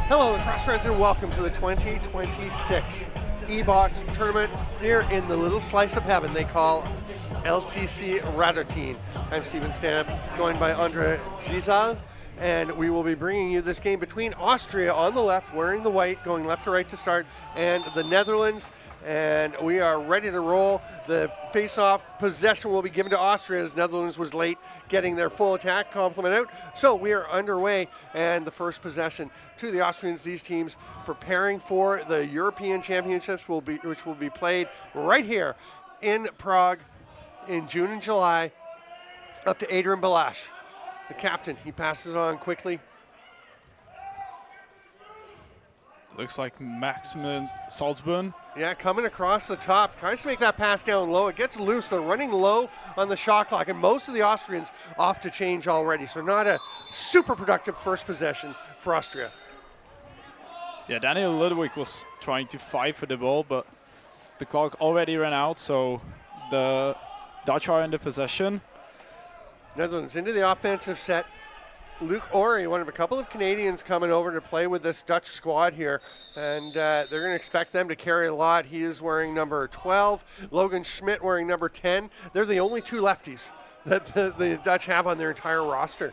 Hello, lacrosse friends, and welcome to the 2026 EBOX tournament here in the little slice of heaven they call LCC Radotín. I'm Steven Stamp, joined by Andre Gizal, and we will be bringing you this game between Austria on the left, wearing the white, going left to right to start, and the Netherlands. And we are ready to roll. The face-off possession will be given to Austria as Netherlands was late getting their full attack complement out. So we are underway, and the first possession to the Austrians. These teams preparing for the European Championships, which will be played right here in Prague in June and July. Up to Adrian Balash, the captain. He passes it on quickly. Looks like Maximilian Salzburn. Yeah, coming across the top, tries to make that pass down low. It gets loose. They're running low on the shot clock, and most of the Austrians off to change already. So not a super productive first possession for Austria. Yeah, Daniel Ludwig was trying to fight for the ball, but the clock already ran out, so The Dutch are in the possession. Netherlands into the offensive set. Luke Ori, one of a couple of Canadians coming over to play with this Dutch squad here, and they're going to expect them to carry a lot. He is wearing number 12. Logan Schmidt wearing number 10. They're the only two lefties that the Dutch have on their entire roster.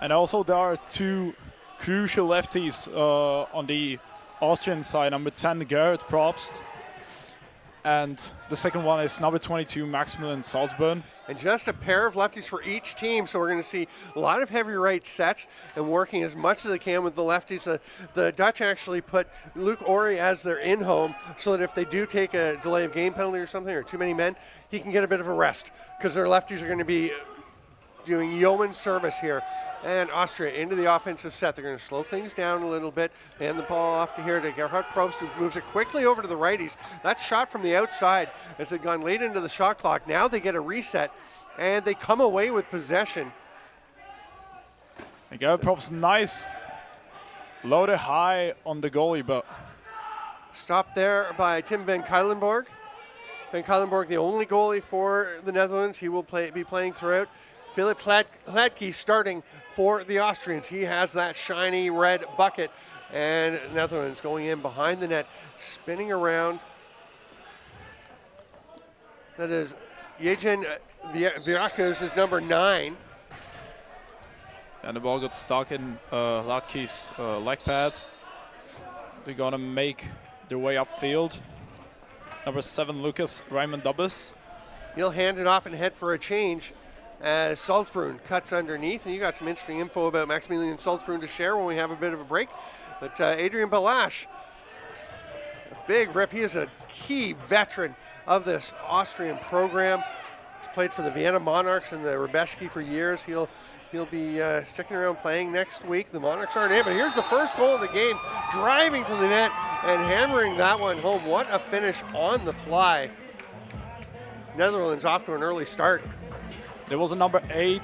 And also there are two crucial lefties on the Austrian side. Number 10, Gerrit Probst. And the second one is number 22, Maximilian Salzburn. And just a pair of lefties for each team, so we're going to see a lot of heavy right sets and working as much as they can with the lefties. The Dutch actually put Luke Ori as their in-home so that if they do take a delay of game penalty or something, or too many men, he can get a bit of a rest because their lefties are going to be doing yeoman service here. And Austria into the offensive set. They're going to slow things down a little bit. Hand the ball off to here to Gerhard Probst, who moves it quickly over to the righties. That shot from the outside as they've gone late into the shot clock. Now they get a reset, and they come away with possession. And Gerhard Probst, nice. Loaded high on the goalie, but stopped there by Tim van Kuylenborg. Van Kuylenborg, the only goalie for the Netherlands. He will be playing throughout. Philip Hladky starting for the Austrians. He has that shiny red bucket. And Netherlands going in behind the net, spinning around. That is Jejen Virakos is number 9. and the ball got stuck in Hladky's leg pads. They're going to make their way upfield. Number 7, Lucas Raymond Dubbes. He'll hand it off and head for a change as Salzbrunn cuts underneath. And you got some interesting info about Maximilian Salzbrunn to share when we have a bit of a break. But Adrian Balash, a big rip. He is a key veteran of this Austrian program. He's played for the Vienna Monarchs and the Rebeski for years. He'll be sticking around playing next week. The Monarchs aren't in, but here's the first goal of the game, driving to the net and hammering that one home. What a finish on the fly. Netherlands off to an early start. There was a number 8,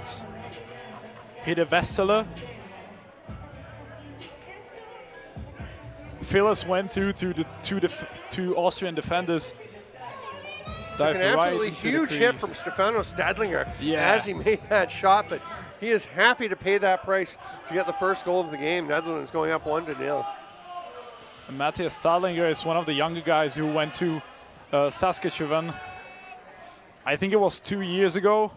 Hidde Wessele. Phyllis went through the two Austrian defenders. Took an absolutely into huge hit from Stefano Stadlinger Yeah. as he made that shot, but he is happy to pay that price to get the first goal of the game. Netherlands going up 1-0. And Matthias Stadlinger is one of the younger guys who went to Saskatchewan. I think it was 2 years ago,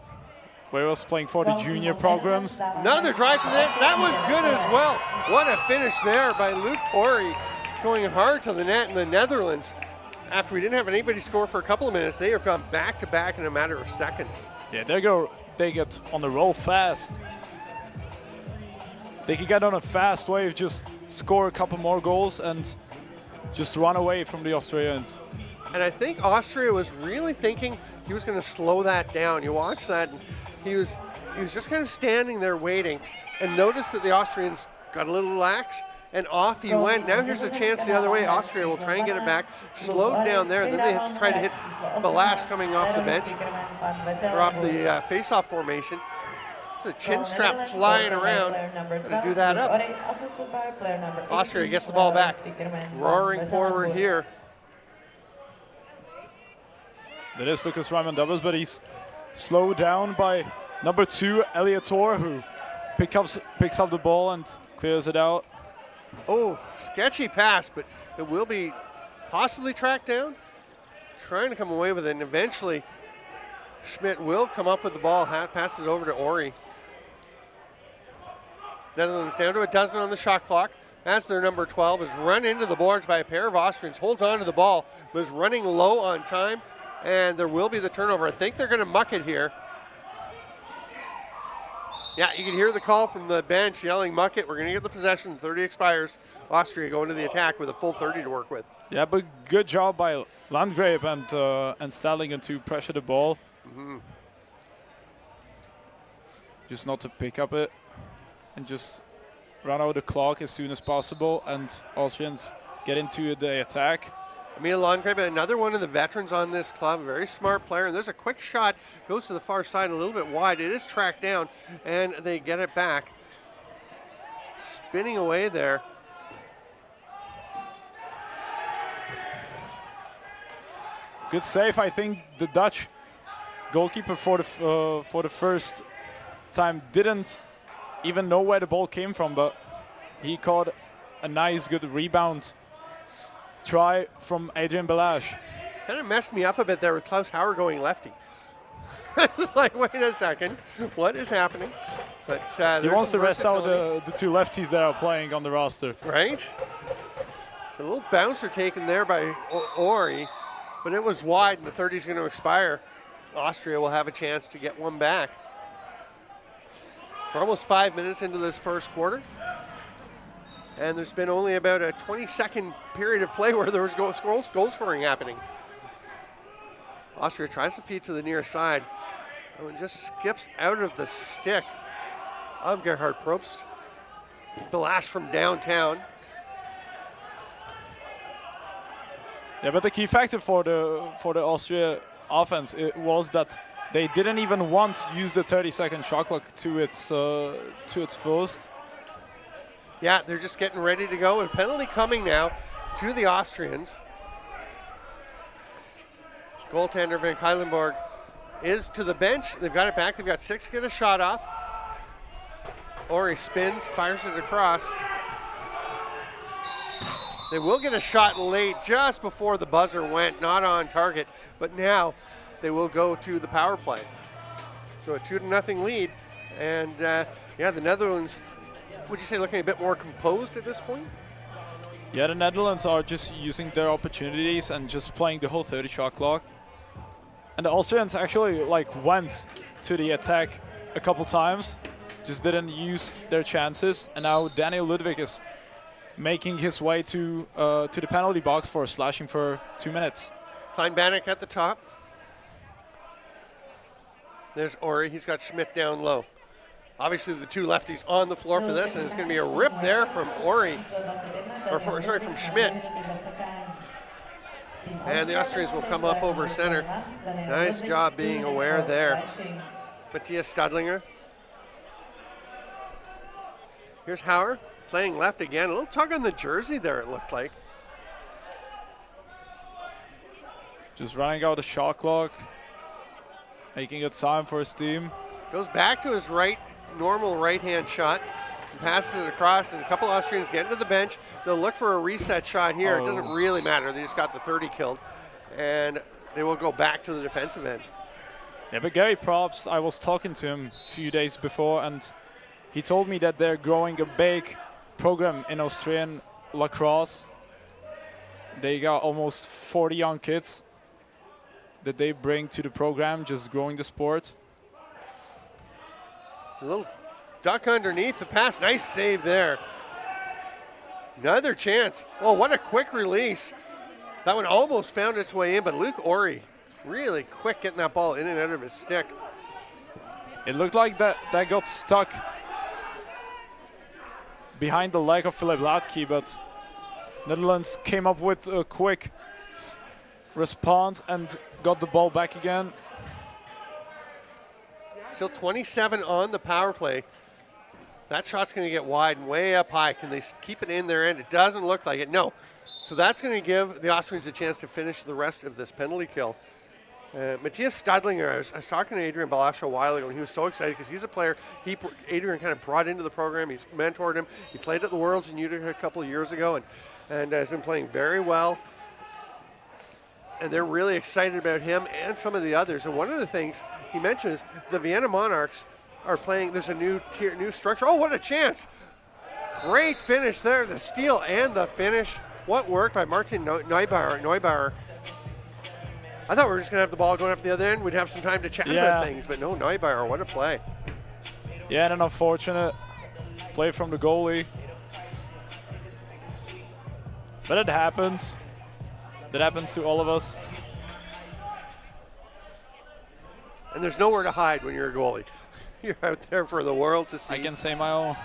where he was playing for the junior programs. Another drive to the net. That one's good as well. What a finish there by Luke Ori, going hard to the net in the Netherlands. After we didn't have anybody score for a couple of minutes, they have gone back-to-back in a matter of seconds. Yeah, they get on the roll fast. They can get on a fast wave, just score a couple more goals and just run away from the Australians. And I think Austria was really thinking he was going to slow that down. You watch that, and he was just kind of standing there waiting, and noticed that the Austrians got a little lax, and off he went. Now here's a chance the other way. Austria will try and get it back. Slowed down there, and then they have to try to hit Balash coming off the bench, or off the face-off formation. So chin strap flying around to do that up. Austria gets the ball back, roaring forward here. That is Lucas Raymond Dubbes, but he's slowed down by number 2, Elliot Orr, who picks up the ball and clears it out. Oh, sketchy pass, but it will be possibly tracked down. Trying to come away with it, and eventually Schmidt will come up with the ball, passes it over to Ori. Netherlands down to a dozen on the shot clock. As their number 12 is run into the boards by a pair of Austrians, holds on to the ball, was running low on time, and there will be the turnover. I think they're going to muck it here. Yeah, you can hear the call from the bench yelling, muck it. We're going to get the possession. 30 expires. Austria going to the attack with a full 30 to work with. Yeah, but good job by Landgrave and Stadlinger to pressure the ball. Mm-hmm. Just Not to pick up it and just run out the clock as soon as possible, and Austrians get into the attack. Emil Landgrave, another one of the veterans on this club, a very smart player. And there's a quick shot, goes to the far side a little bit wide. It is tracked down, and they get it back. Spinning away there. Good save. I think the Dutch goalkeeper for the first time didn't even know where the ball came from, but he caught a nice, good rebound try from Adrian Balash. Kind of messed me up a bit there with Klaus Hauer going lefty. I was like, wait a second, what is happening? But he wants to rest out the two lefties that are playing on the roster. Right? A little bouncer taken there by Ori, but it was wide and the 30 is going to expire. Austria will have a chance to get one back. We're almost 5 minutes into this first quarter. And there's been only about a 20-second period of play where there was goal scoring happening. Austria tries to feed to the near side. Oh, and just skips out of the stick of Gerhard Probst. Balash from downtown. Yeah, but the key factor for the Austria offense was that they didn't even once use the 30-second shot clock to its fullest. Yeah, they're just getting ready to go. And penalty coming now to the Austrians. Goaltender Van Kuylenborg is to the bench. They've got it back. They've got 6 to get a shot off. Ori spins, fires it across. They will get a shot late just before the buzzer went, not on target, but now they will go to the power play. So a 2-0 lead. And yeah, the Netherlands, would you say, looking a bit more composed at this point? Yeah, the Netherlands are just using their opportunities and just playing the whole 30 shot clock. And the Austrians actually went to the attack a couple times, just didn't use their chances. And now Daniel Ludwig is making his way to the penalty box for slashing for 2 minutes. Klein-Bannock at the top. There's Ori. He's got Schmidt down low. Obviously, the two lefties on the floor for this, and it's going to be a rip there from Ori, from Schmidt. And the Austrians will come up over center. Nice job being aware there. Matthias Stadlinger. Here's Hauer playing left again. A little tug on the jersey there, it looked like. Just running out the shot clock, making it time for his team. Goes back to his normal right-hand shot, and passes it across, and a couple Austrians get into the bench. They'll look for a reset shot here. It doesn't really matter. They just got the 30 killed, and they will go back to the defensive end. Yeah, but Gary Probst, I was talking to him a few days before, and he told me that they're growing a big program in Austrian lacrosse. They got almost 40 young kids that they bring to the program, just growing the sport. A little duck underneath the pass. Nice save there. Another chance. Oh, what a quick release. That one almost found its way in, but Luke Ori really quick getting that ball in and out of his stick. It looked like that got stuck behind the leg of Philip Latke, but Netherlands came up with a quick response and got the ball back again. Still 27 on the power play. That shot's going to get wide and way up high. Can they keep it in their end? It doesn't look like it. No. So that's going to give the Austrians a chance to finish the rest of this penalty kill. Matthias Stadlinger, I was talking to Adrian Balash a while ago, and he was so excited because he's a player Adrian kind of brought into the program. He's mentored him. He played at the Worlds in Utica a couple of years ago and has been playing very well. And they're really excited about him and some of the others. And one of the things he mentioned is the Vienna Monarchs are playing. There's a new structure. Oh, what a chance. Great finish there. The steal and the finish. What work by Martin Neubauer. I thought we were just going to have the ball going up the other end. We'd have some time to chat about things. But no, Neubauer, what a play. Yeah, and an unfortunate play from the goalie. But it happens. That happens to all of us. And there's nowhere to hide when you're a goalie. You're out there for the world to see. I can say my own.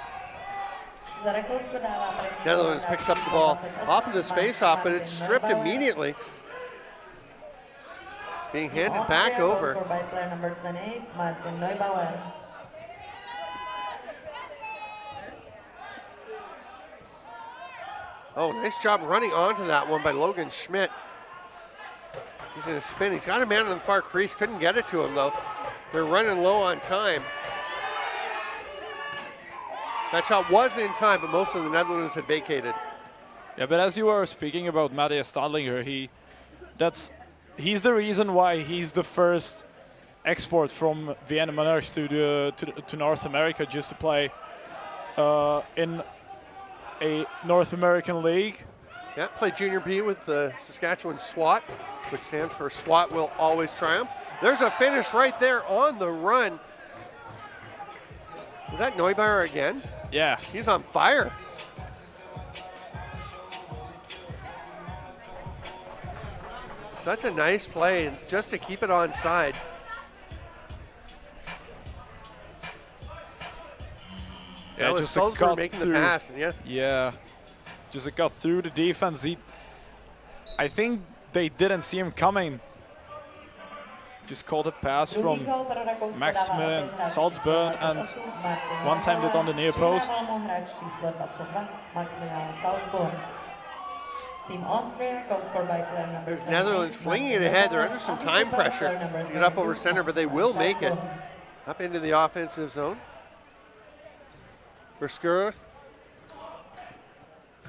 Netherlands picks up the ball off of this face-off, but it's stripped immediately. Being handed back over. By player number 28, Martin Neubauer. Oh, nice job running onto that one by Logan Schmidt. He's going to spin. He's got a man on the far crease. Couldn't get it to him, though. They're running low on time. That shot wasn't in time, but most of the Netherlands had vacated. Yeah, but as you were speaking about Matthias Stadlinger, he's the reason why he's the first export from Vienna Monarchs to North America, just to play in a North American league. Yeah, played Junior B with the Saskatchewan SWAT, which stands for SWAT Will Always Triumph. There's a finish right there on the run. Was that Neubauer again? Yeah. He's on fire. Such a nice play, just to keep it onside. Yeah, that was just Salzburg making the pass, yeah. Yeah, just got through the defense. I think they didn't see him coming. Just caught a pass from Maxime Salzburg and one timed it on the near post. Team Austria goes for by player number Netherlands flinging it ahead. They're under some time pressure to get up over center, but they will make it. Up into the offensive zone. Verschuren.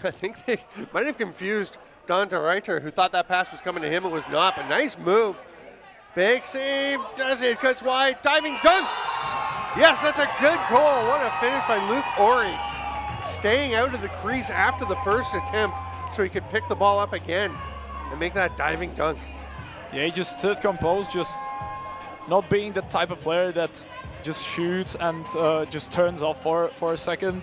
I think they might have confused Don de Reiter, who thought that pass was coming to him. It was not, but nice move. Big save, does it, cuts wide, diving dunk. Yes, that's a good goal. What a finish by Luke Ori. Staying out of the crease after the first attempt so he could pick the ball up again and make that diving dunk. Yeah, he just stood composed, just not being the type of player that just shoots and just turns off for a second.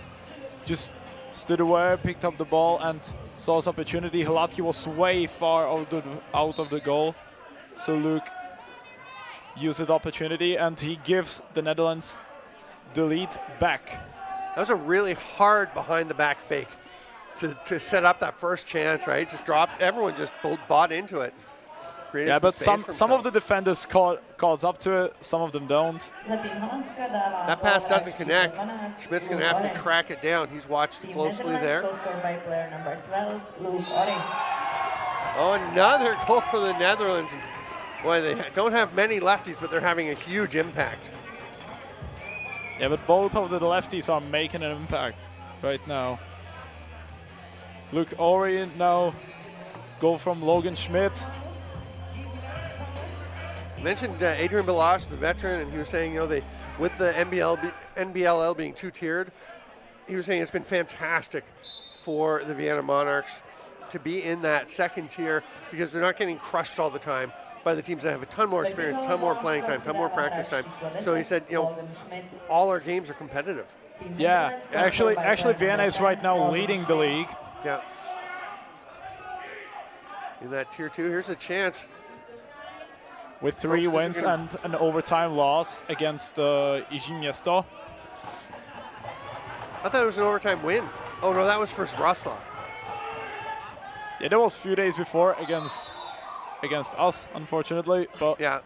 Just stood aware, picked up the ball and saw his opportunity. Hladky was way far out of the goal. So Luke used his opportunity and he gives the Netherlands the lead back. That was a really hard behind the back fake to set up that first chance, right? Just dropped, everyone just bought into it. Yeah, but some of the defenders caught up to it, some of them don't. That pass doesn't connect. Schmidt's going to have to track it down. He's watched closely there. Oh, another goal for the Netherlands. Boy, they don't have many lefties, but they're having a huge impact. Yeah, but both of the lefties are making an impact right now. Luke Ori now, goal from Logan Schmidt. I mentioned Adrian Balash, the veteran, and he was saying, you know, with the NBLL being two-tiered, he was saying it's been fantastic for the Vienna Monarchs to be in that second tier because they're not getting crushed all the time by the teams that have a ton more experience, a ton more playing time, a ton more practice time. So he said, you know, all our games are competitive. Yeah, actually Vienna is right now leading the league. Yeah. In that tier 2, here's a chance. With 3 wins and an overtime loss against Izhimiesto. I thought it was an overtime win. Oh no, that was for Wrocław. Yeah, that was a few days before against us, unfortunately. But yeah.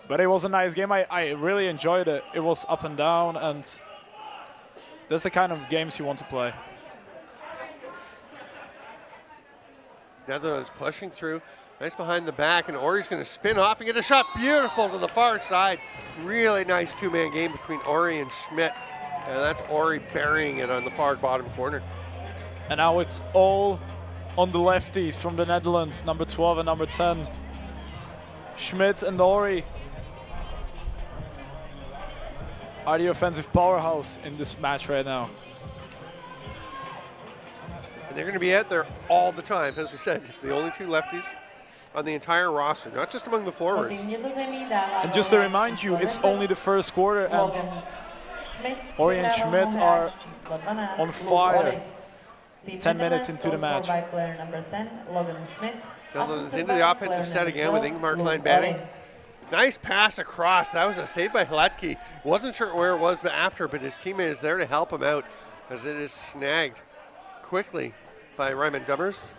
But it was a nice game. I really enjoyed it. It was up and down, and that's the kind of games you want to play. Netherlands pushing through. Nice behind the back, and Ori's going to spin off and get a shot. Beautiful to the far side. Really nice two-man game between Ori and Schmidt. And that's Ori burying it on the far bottom corner. And now it's all on the lefties from the Netherlands, number 12 and number 10. Schmidt and Ori are the offensive powerhouse in this match right now. And they're going to be out there all the time, as we said, just the only 2 lefties on the entire roster, not just among the forwards. And just to remind you, it's only the first quarter and Ori and Schmidt are on fire 10 minutes into the match. Netherlands into the offensive set again with Ingmar Klein batting. Nice pass across. That was a save by Hladky. Wasn't sure where it was after, but his teammate is there to help him out as it is snagged quickly by Raymond Dummers.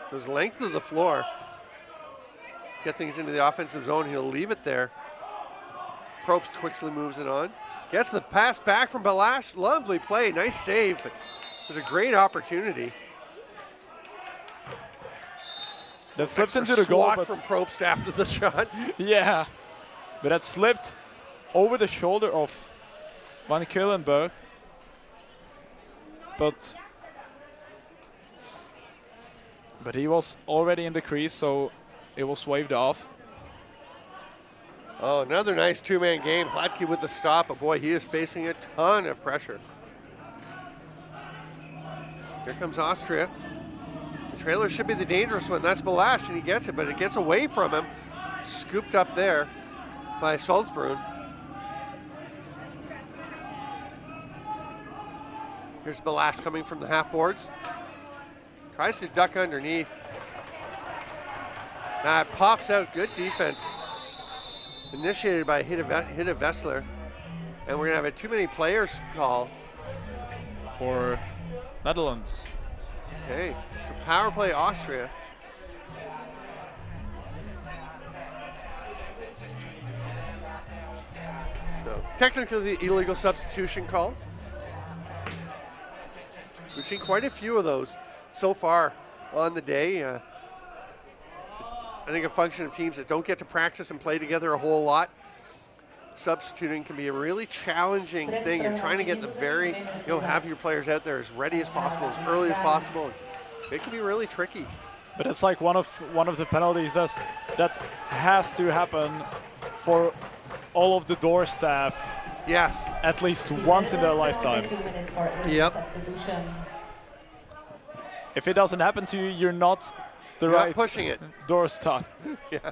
There's length of the floor. Get things into the offensive zone. He'll leave it there. Probst quickly moves it on. Gets the pass back from Balash. Lovely play. Nice save. But It was a great opportunity. That slipped Extra into the goal, swat but from Probst after the shot. yeah, but that slipped over the shoulder of Van Keulenberg. But he was already in the crease, so it was waved off. Oh, another nice two-man game. Hladky with the stop, but boy, he is facing a ton of pressure. Here comes Austria. The trailer should be the dangerous one. That's Balash, and he gets it, but it gets away from him. Scooped up there by Salzbrunn. Here's Balash coming from the half boards. Tries to duck underneath. It pops out. Good defense. Initiated by Hidde Vessler. And we're going to have a too many players call For Netherlands. Okay, so power play Austria. So technically the illegal substitution call. We've seen quite a few of those so far on the day. I think a function of teams that don't get to practice and play together a whole lot. Substituting can be a really challenging thing. You're trying to get the have your players out there as ready as possible, as early as possible. It can be really tricky. But it's like one of the penalties that has to happen for all of the door staff. Yes. At least once in their lifetime. Yep. If it doesn't happen to you, you're not the You're right not pushing it. door staff. Yeah.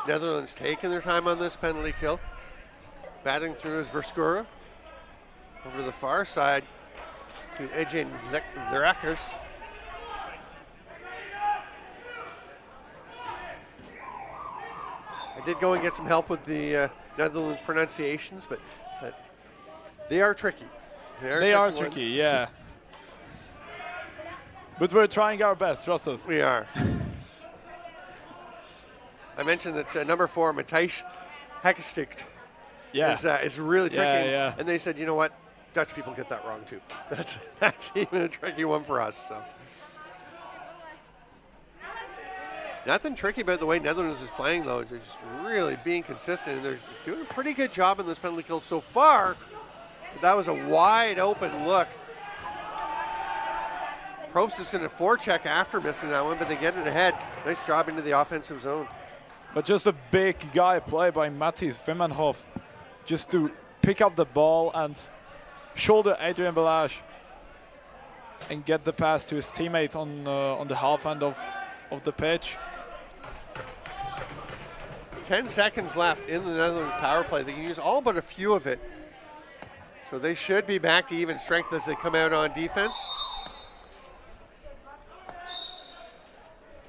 Netherlands taking their time on this penalty kill. Batting through is Verskura. Over to the far side to Etienne Verakers. I did go and get some help with the Netherlands pronunciations, but they are tricky. They are tricky, yeah. But we're trying our best, trust us. We are. I mentioned that number 4, Matthijs Hekesticht, is really tricky. Yeah. And they said, you know what? Dutch people get that wrong too. That's even a tricky one for us. So nothing tricky about the way Netherlands is playing, though. They're just really being consistent, and they're doing a pretty good job in this penalty kill so far. That was a wide open look. Probst is going to forecheck after missing that one, but they get it ahead. Nice job into the offensive zone. But just a big guy play by Matthijs Vimmenhoff, just to pick up the ball and shoulder Adrian Balash and get the pass to his teammate on the half end of the pitch. 10 seconds left in the Netherlands power play. They can use all but a few of it. So they should be back to even strength as they come out on defense. I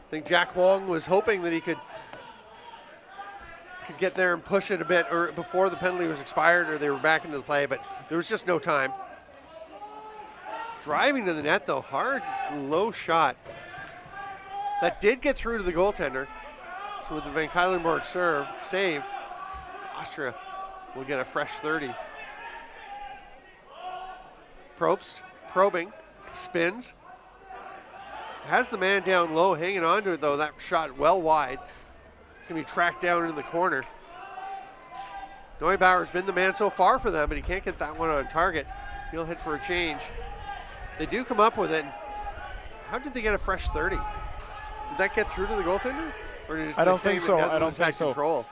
think Jack Wong was hoping that he could get there and push it a bit or before the penalty was expired or they were back into the play, but there was just no time. Driving to the net, though, hard, low shot. That did get through to the goaltender. So with the Van Kuylenborg save, Austria will get a fresh 30. Probst, probing, spins. Has the man down low, hanging on to it, though. That shot well wide. It's going to be tracked down in the corner. Neubauer's been the man so far for them, but he can't get that one on target. He'll hit for a change. They do come up with it. How did they get a fresh 30? Did that get through to the goaltender? Or did I don't think so. I don't think so. Control?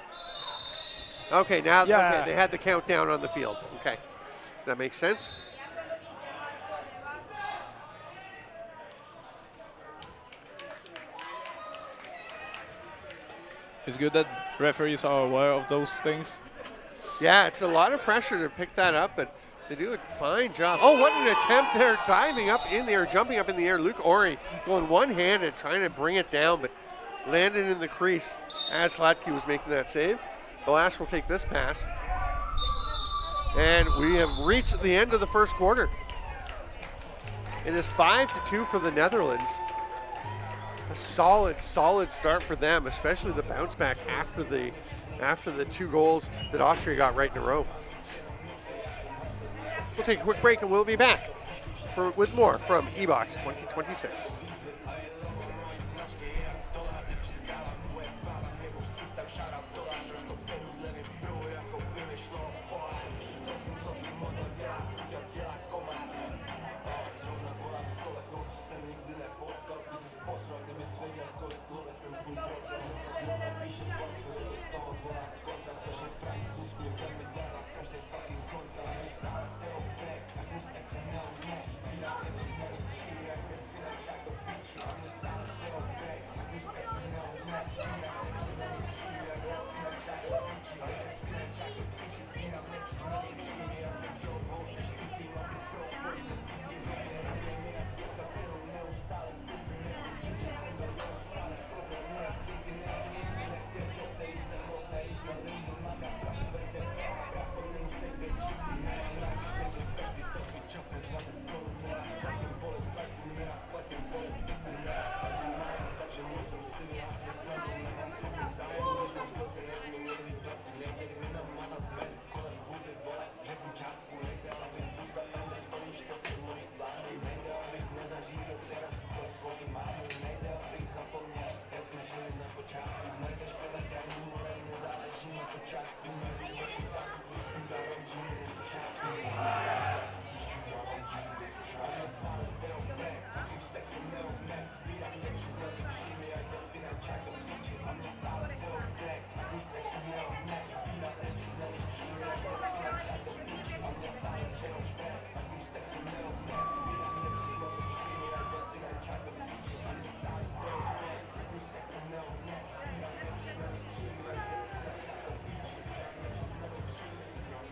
Okay, now yeah. Okay, they had the countdown on the field. Okay, that makes sense. It's good that referees are aware of those things. Yeah, it's a lot of pressure to pick that up, but they do a fine job. Oh, what an attempt there, diving up in the air, jumping up in the air. Luke Ori going one-handed, trying to bring it down, but landed in the crease as Hladky was making that save. Balash will take this pass. And we have reached the end of the first quarter. It is 5-2 for the Netherlands. A solid start for them, especially the bounce back after the after the 2 goals that Austria got right in a row. We'll take a quick break and we'll be back with more from EBOX 2026.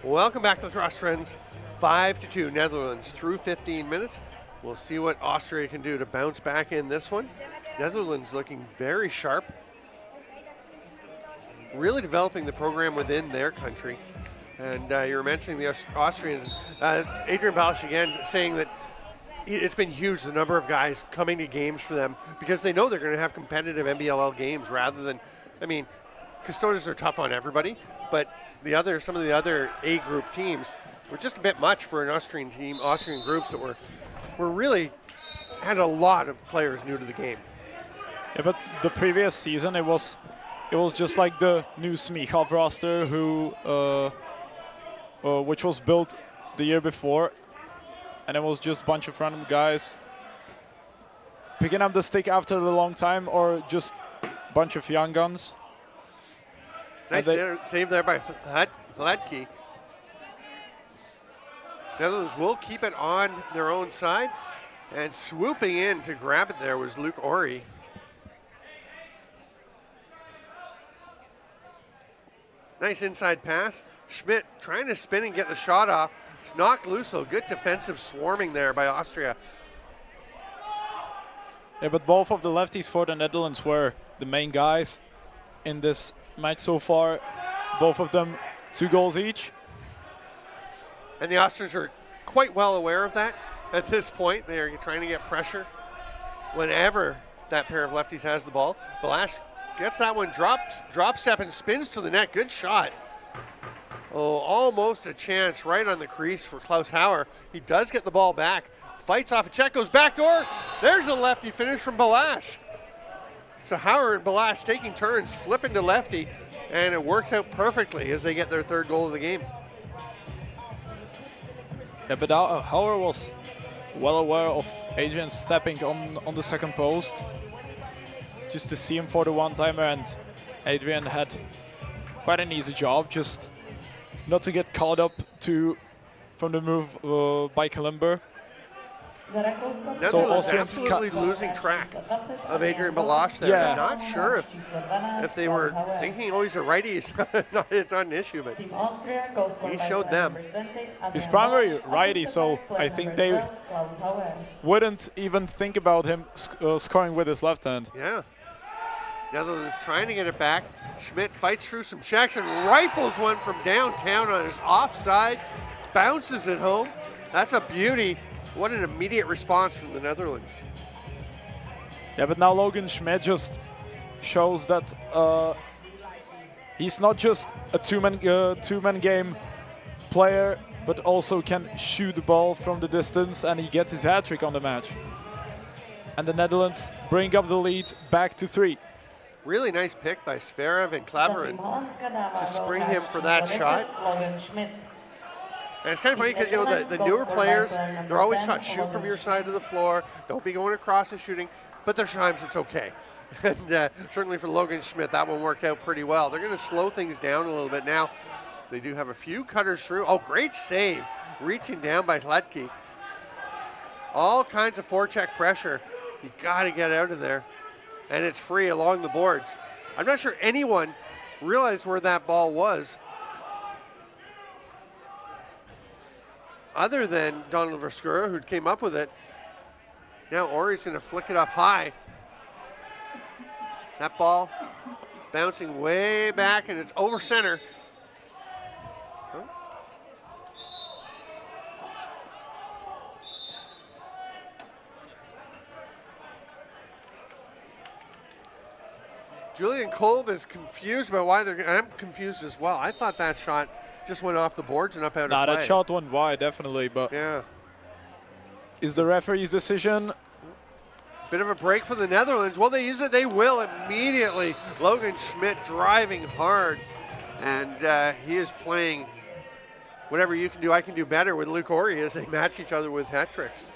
Welcome back to Lacrosse Friends. 5-2 Netherlands through 15 minutes. We'll see what Austria can do to bounce back in this one. Netherlands looking very sharp. Really developing the program within their country. And you were mentioning the Austrians. Adrian Balash again saying that it's been huge, the number of guys coming to games for them, because they know they're going to have competitive NBLL games rather than, I mean, Custodes are tough on everybody, but some of the other A group teams were just a bit much for an Austrian team, Austrian groups that were really had a lot of players new to the game. Yeah, but the previous season it was just like the new Smichov roster which was built the year before, and it was just a bunch of random guys picking up the stick after the long time, or just a bunch of young guns. Nice save there by Hladky. Netherlands will keep it on their own side, and swooping in to grab it there was Luke Ori. Nice inside pass. Schmidt trying to spin and get the shot off. It's knocked loose, though. Good defensive swarming there by Austria. Yeah, but both of the lefties for the Netherlands were the main guys in this match so far. Both of them 2 goals each. And the Austrians are quite well aware of that at this point. They are trying to get pressure whenever that pair of lefties has the ball. Balash gets that one, drop step and spins to the net. Good shot. Oh, almost a chance right on the crease for Klaus Hauer. He does get the ball back. Fights off a check, goes backdoor. There's a lefty finish from Balash. So Hauer and Balash taking turns, flipping to lefty, and it works out perfectly as they get their 3rd goal of the game. Yeah, but Hauer was well aware of Adrian stepping on the second post, just to see him for the one-timer, and Adrian had quite an easy job, just not to get caught up from the move by Kalimber. So Austrians absolutely losing track of Adrian Balash there. Yeah. I'm not sure if they were thinking, oh, he's a righty. It's not an issue, but he showed them. He's primary righty, so I think they wouldn't even think about him scoring with his left hand. Yeah. Netherlands trying to get it back. Schmidt fights through some checks and rifles one from downtown on his offside. Bounces it home. That's a beauty. What an immediate response from the Netherlands. Yeah, but now Logan Schmidt just shows that He's not just a two-man game player, but also can shoot the ball from the distance, and he gets his hat trick on the match. And the Netherlands bring up the lead back to 3. Really nice pick by Zverev and Klaverin to spring him for that shot. And it's kind of funny because, you know, the newer players, they're always taught shoot from your side of the floor. Don't be going across and shooting. But there's times it's okay. And certainly for Logan Schmidt, that one worked out pretty well. They're going to slow things down a little bit now. They do have a few cutters through. Oh, great save. Reaching down by Hladky. All kinds of forecheck pressure. You got to get out of there. And it's free along the boards. I'm not sure anyone realized where that ball was, other than Donald Verskura, who came up with it. Now Ori's going to flick it up high. That ball bouncing way back, and it's over center. Julian Kolb is confused about why they're. I'm confused as well. I thought that shot just went off the boards and up out of play. That shot went wide, definitely, but yeah. Is the referee's decision? Bit of a break for the Netherlands. Will they use it? They will immediately. Logan Schmidt driving hard, and he is playing whatever you can do, I can do better with Luke Ori as they match each other with hat tricks.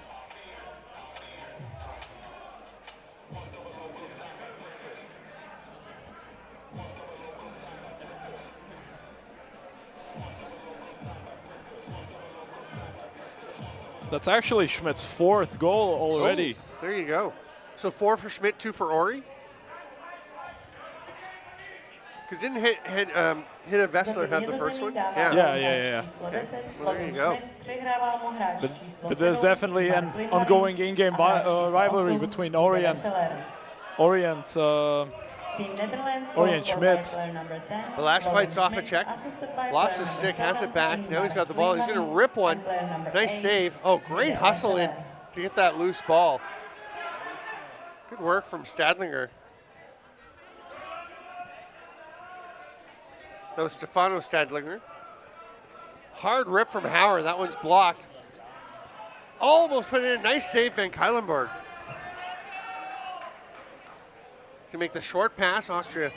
That's actually Schmidt's 4th goal already. Oh, there you go. So 4 for Schmidt, 2 for Ori. Because didn't hit a Vessler have the first one? Yeah. Yeah. Okay. Well, there you go. But there's definitely an ongoing in-game rivalry between Ori and Schmidt. Balash fights off a check. Lost his stick, has it back. Now he's got the ball. He's going to rip one. Nice save. Oh, great hustle in to get that loose ball. Good work from Stadlinger. That was Stefano Stadlinger. Hard rip from Howard. That one's blocked. Almost put it in. Nice save, Van Kuylenburg. To make the short pass, Austria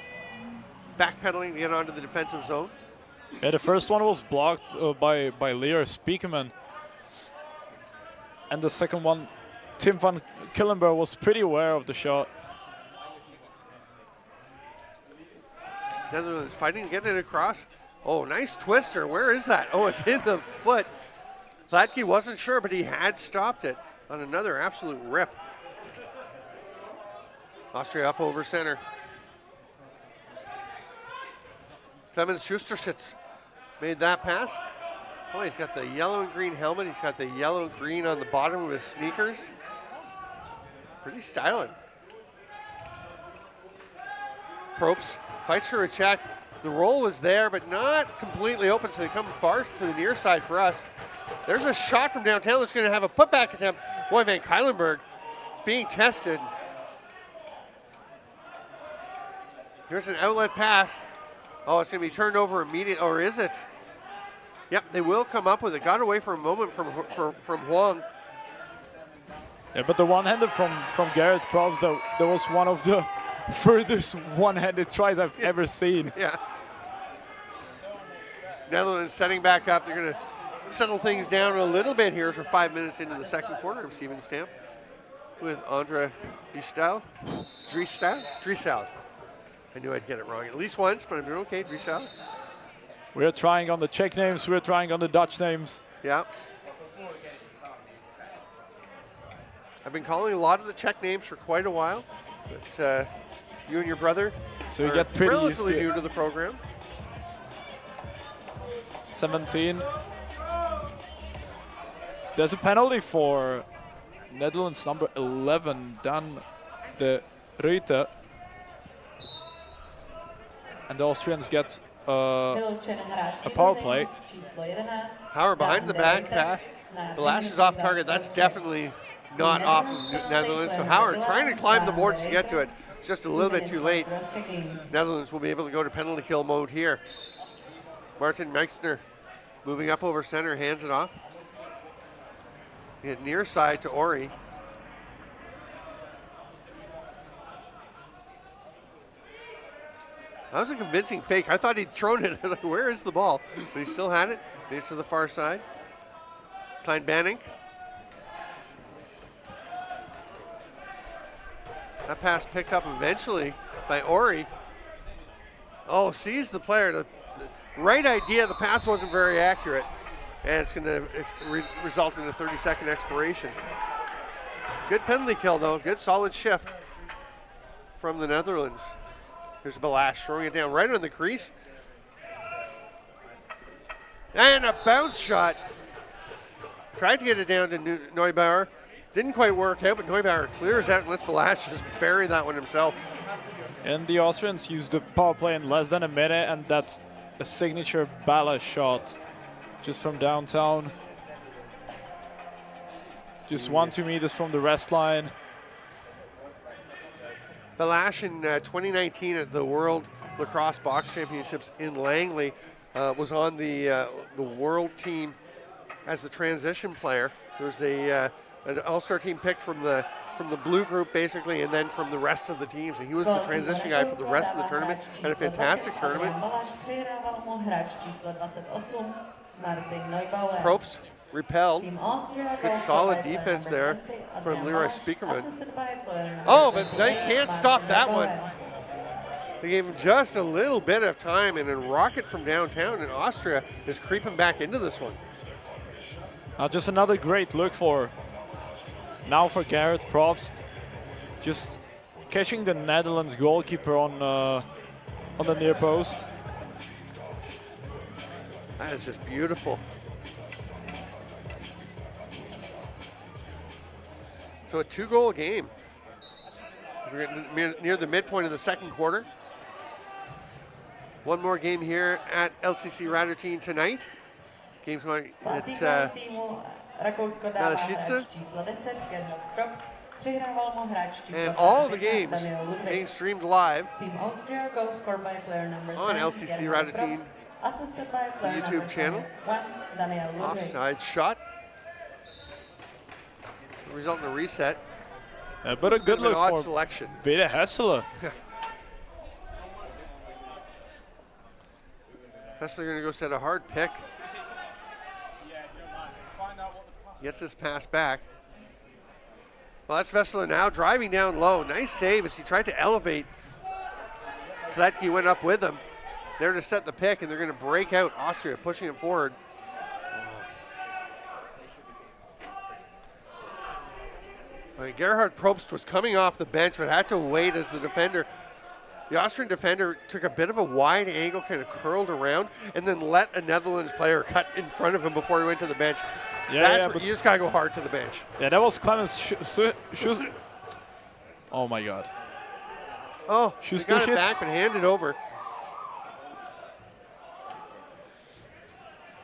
backpedaling to get onto the defensive zone. Yeah, the first one was blocked by Lear Spiekerman. And the second one, Tim van Killenberg was pretty aware of the shot. Netherlands fighting, getting it across. Oh, nice twister. Where is that? Oh, it's in the foot. Hladky wasn't sure, but he had stopped it on another absolute rip. Austria up over center. Clemens Schusterschitz made that pass. Oh, he's got the yellow and green helmet. He's got the yellow and green on the bottom of his sneakers. Pretty styling. Probst fights for a check. The roll was there, but not completely open, so they come far to the near side for us. There's a shot from downtown that's going to have a putback attempt. Boy, Van Kuylenburg is being tested. Here's an outlet pass. Oh, it's going to be turned over immediately, or is it? Yep, they will come up with it. Got away for a moment from Huang. Yeah, but the one-handed from Garrett Probst, that was one of the furthest one-handed tries I've ever seen. Yeah. Netherlands setting back up. They're going to settle things down a little bit here for 5 minutes into the second quarter. I'm Steven Stamp with Andre Driestal. I knew I'd get it wrong at least once, but I'm doing okay, Driestal. We're trying on the Czech names, we're trying on the Dutch names. Yeah. I've been calling a lot of the Czech names for quite a while, but you and your brother so you get pretty relatively used to new to the program. 17. There's a penalty for Netherlands number 11, Dan de Ruyter. And the Austrians get a power play. Howard behind the back pass. Balash is off target. That's definitely not off of Netherlands. So Howard trying to climb the boards to get to it. It's just a little bit too late. Netherlands will be able to go to penalty kill mode here. Martin Meixner moving up over center, hands it off. Get near side to Ori. That was a convincing fake. I thought he'd thrown it. I was like, where is the ball? But he still had it. Made it to the far side. Klein Banning. That pass picked up eventually by Ori. Oh, sees the player. The right idea. The pass wasn't very accurate. And it's going to result in a 30-second expiration. Good penalty kill, though. Good solid shift from the Netherlands. Here's Balash throwing it down right on the crease. And a bounce shot. Tried to get it down to Neubauer. Didn't quite work out, but Neubauer clears out and lets Balash just bury that one himself. And the Austrians used the power play in less than a minute, and that's a signature Balash shot just from downtown. Just 1-2 meters from the rest line. Balash in 2019 at the World Lacrosse Box Championships in Langley was on the world team as the transition player. There was an all-star team picked from the blue group basically, and then from the rest of the teams. And he was the transition guy for the rest of the tournament, and a fantastic tournament. Probst repelled. Good solid defense there from Leroy Speakerman. Oh, but they can't stop that one. They gave him just a little bit of time, and a rocket from downtown, and Austria is creeping back into this one. Just another great look for Garrett Probst. Just catching the Netherlands goalkeeper on the near post. That is just beautiful. So a 2-goal game. We're getting near the midpoint of the second quarter. One more game here at LCC Radotín tonight. Game's going at Malešíce. And all the games being streamed live on LCC Radotín YouTube channel. Offside shot. Result in a reset. But a good look for selection. Peter Hessler. Hessler going to go set a hard pick. Gets this pass back. Well, that's Vessler now driving down low. Nice save as he tried to elevate. Kletke went up with him. There to set the pick, and they're going to break out Austria, pushing it forward. Gerhard Probst was coming off the bench, but had to wait as the Austrian defender took a bit of a wide angle, kind of curled around, and then let a Netherlands player cut in front of him before he went to the bench. Yeah, you just got to go hard to the bench. Yeah, that was Clemens Oh my God. Oh, he got it back and handed over.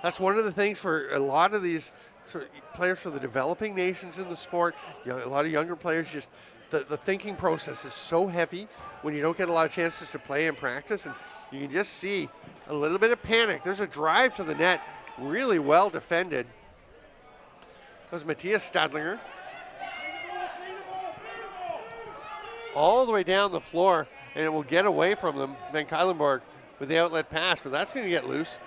That's one of the things for a lot of these sort of players for the developing nations in the sport. A lot of younger players, just the thinking process is so heavy when you don't get a lot of chances to play and practice, and you can just see a little bit of panic. There's a drive to the net, really well defended. That was Matthias Stadlinger. All the way down the floor, and it will get away from them. Van Kuylenborg with the outlet pass, but that's going to get loose.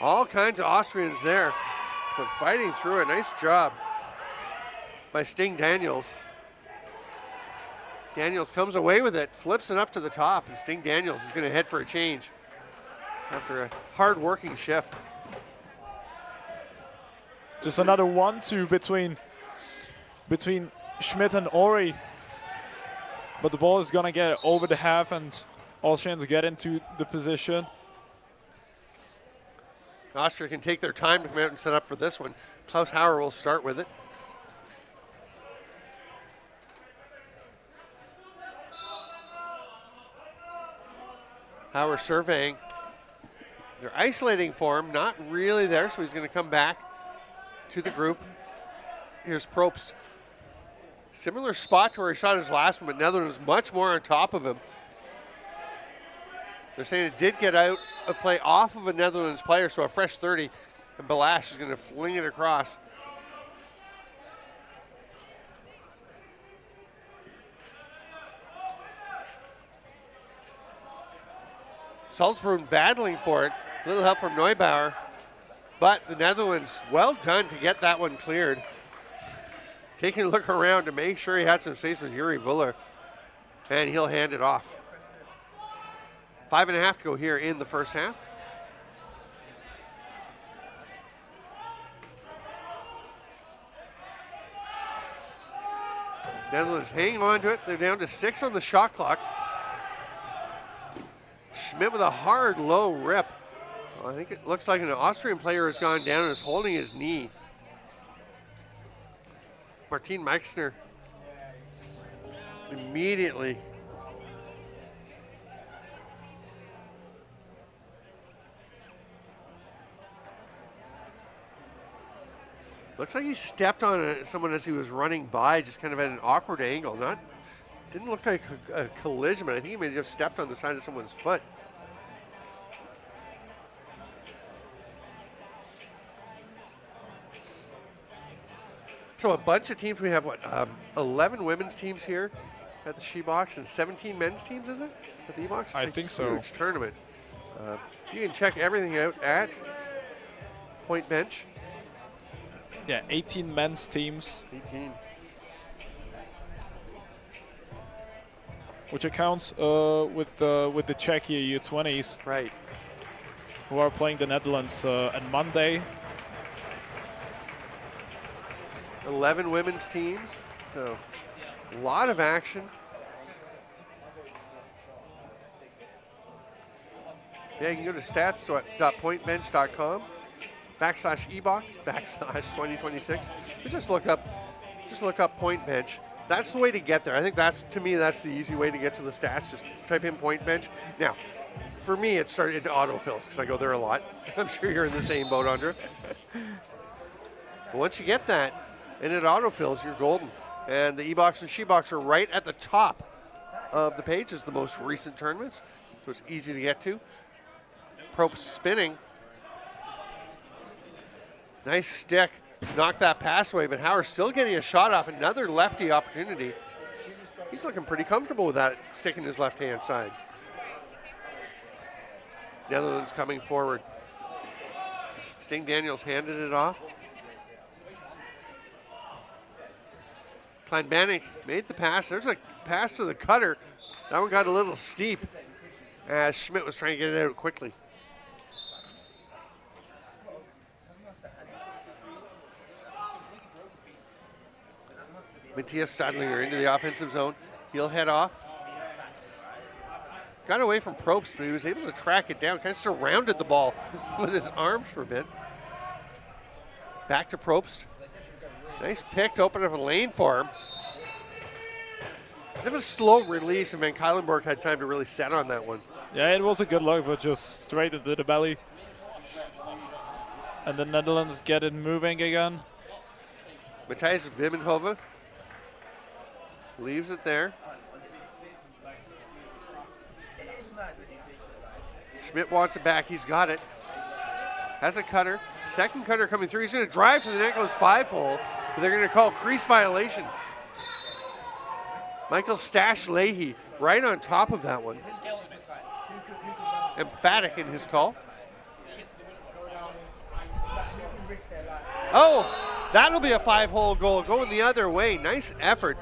All kinds of Austrians there, but fighting through it. Nice job by Sting Daniels. Daniels comes away with it, flips it up to the top, and Sting Daniels is going to head for a change after a hard-working shift. Just another 1-2 between Schmidt and Ori. But the ball is going to get over the half, and Austrians get into the position. Austria can take their time to come out and set up for this one. Klaus Hauer will start with it. Hauer surveying. They're isolating for him, not really there, so he's going to come back to the group. Here's Probst. Similar spot to where he shot his last one, but Netherlands much more on top of him. They're saying it did get out of play off of a Netherlands player, so a fresh 30, and Balash is going to fling it across. Salzburg battling for it. A little help from Neubauer, but the Netherlands, well done to get that one cleared. Taking a look around to make sure he had some space with Yuri Vuller, and he'll hand it off. 5.5 to go here in the first half. Netherlands hanging on to it. They're down to 6 on the shot clock. Schmidt with a hard, low rip. Well, I think it looks like an Austrian player has gone down and is holding his knee. Martin Meixner immediately looks like he stepped on someone as he was running by, just kind of at an awkward angle. Didn't look like a collision, but I think he may have just stepped on the side of someone's foot. So a bunch of teams. We have, 11 women's teams here at the EBOX and 17 men's teams, is it? At the EBOX? I think so. Huge tournament. You can check everything out at Point Bench. Yeah, 18 men's teams. 18. Which accounts with the Czech U20s. Right. Who are playing the Netherlands on Monday. 11 women's teams, so a lot of action. Yeah, you can go to stats.pointbench.com /EBOX /2026. And just look up Point Bench. That's the way to get there. I think that's the easy way to get to the stats. Just type in Point Bench. Now, for me, it started into autofills because I go there a lot. I'm sure you're in the same boat, Andra. But once you get that, and it autofills, you're golden. And the EBOX and SheBox are right at the top of the page as the most recent tournaments, so it's easy to get to. Probst spinning. Nice stick to knock that pass away, but Hauer still getting a shot off. Another lefty opportunity. He's looking pretty comfortable with that stick in his left-hand side. Netherlands coming forward. Sting Daniels handed it off. Kleinbanning made the pass. There's a pass to the cutter. That one got a little steep as Schmidt was trying to get it out quickly. Matthias Stadlinger into the offensive zone. He'll head off. Got away from Probst, but he was able to track it down. Kind of surrounded the ball with his arms for a bit. Back to Probst. Nice pick to open up a lane for him. Bit of a slow release, and Van Kylenborg had time to really set on that one. Yeah, it was a good look, but just straight into the belly. And the Netherlands get it moving again. Matthijs Wimmenhove leaves it there. Schmidt wants it back. He's got it. Has a cutter. Second cutter coming through. He's going to drive to the net, goes 5-hole. But they're going to call crease violation. Michael Stash Leahy right on top of that one. Emphatic in his call. Oh, that'll be a 5-hole goal going the other way. Nice effort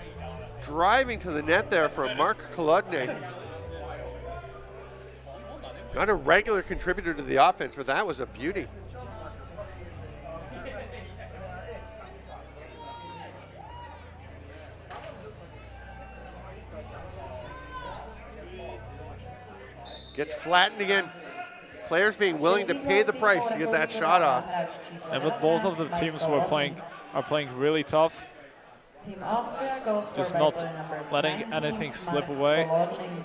driving to the net there from Mark Kolodny. Not a regular contributor to the offense, but that was a beauty. Gets flattened again. Players being willing to pay the price to get that shot off. And but both of the teams who are playing really tough. Team Austria goes for Just by not player number letting 19, anything slip Mark away. Kolodny.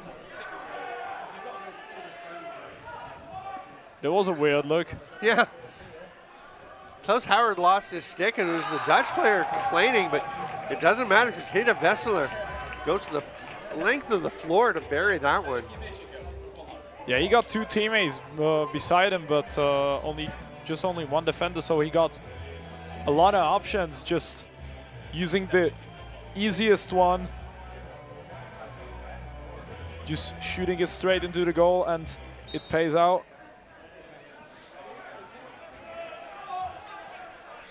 There was a weird look. Yeah. Klaus Howard lost his stick, and it was the Dutch player complaining, but it doesn't matter because Hida Vesseler goes to the length of the floor to bury that one. Yeah, he got two teammates beside him, but only one defender, so he got a lot of options, just using the easiest one, just shooting it straight into the goal, and it pays out.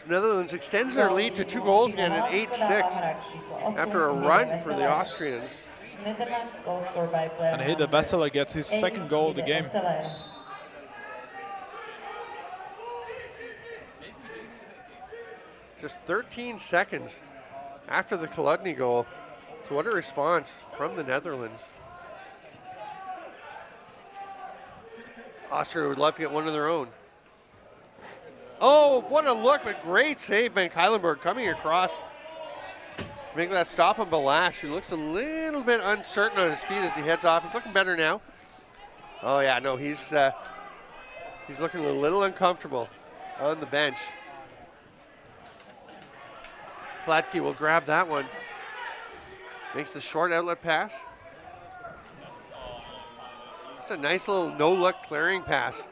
Netherlands extends their lead to 2 goals again at 8-6 after a run for the Austrians. And Hida Vesseler gets his second goal of the game. Just 13 seconds after the Kolodny goal. So what a response from the Netherlands. Austria would love to get one of their own. Oh, what a look, but great save. Van Kuylenburg coming across to make that stop on Balash, who looks a little bit uncertain on his feet as he heads off. He's looking better now. Oh yeah, no, he's looking a little uncomfortable on the bench. Hladky will grab that one. Makes the short outlet pass. It's a nice little no-look clearing pass.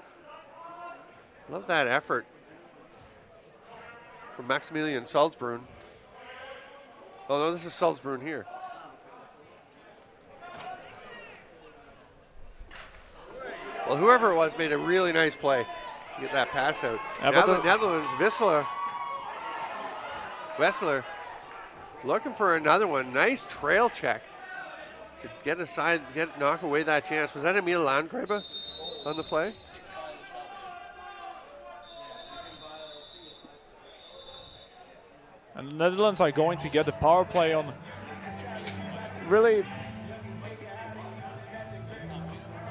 Love that effort from Maximilian Salzbrunn. Oh no, this is Salzbrunn here. Well, whoever it was made a really nice play to get that pass out. Yeah, now the Netherlands, Vesseler looking for another one. Nice trail check to get aside, knock away that chance. Was that Emil Landgräbe on the play? And the Netherlands are going to get the power play on. Really.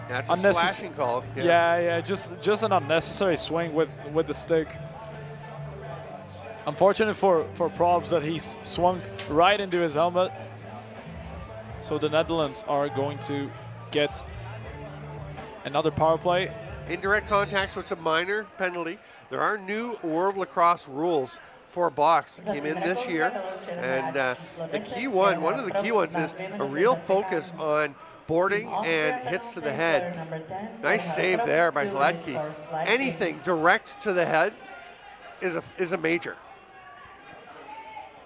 That's a slashing call. Yeah, just an unnecessary swing with the stick. Unfortunate for Probs that he swung right into his helmet. So the Netherlands are going to get another power play. Indirect contact, so it's a minor penalty. There are new World Lacrosse rules for box that came in this year, and the key one of the key ones is a real focus on boarding and hits to the head. Nice save there by Hladky. Anything direct to the head is a major.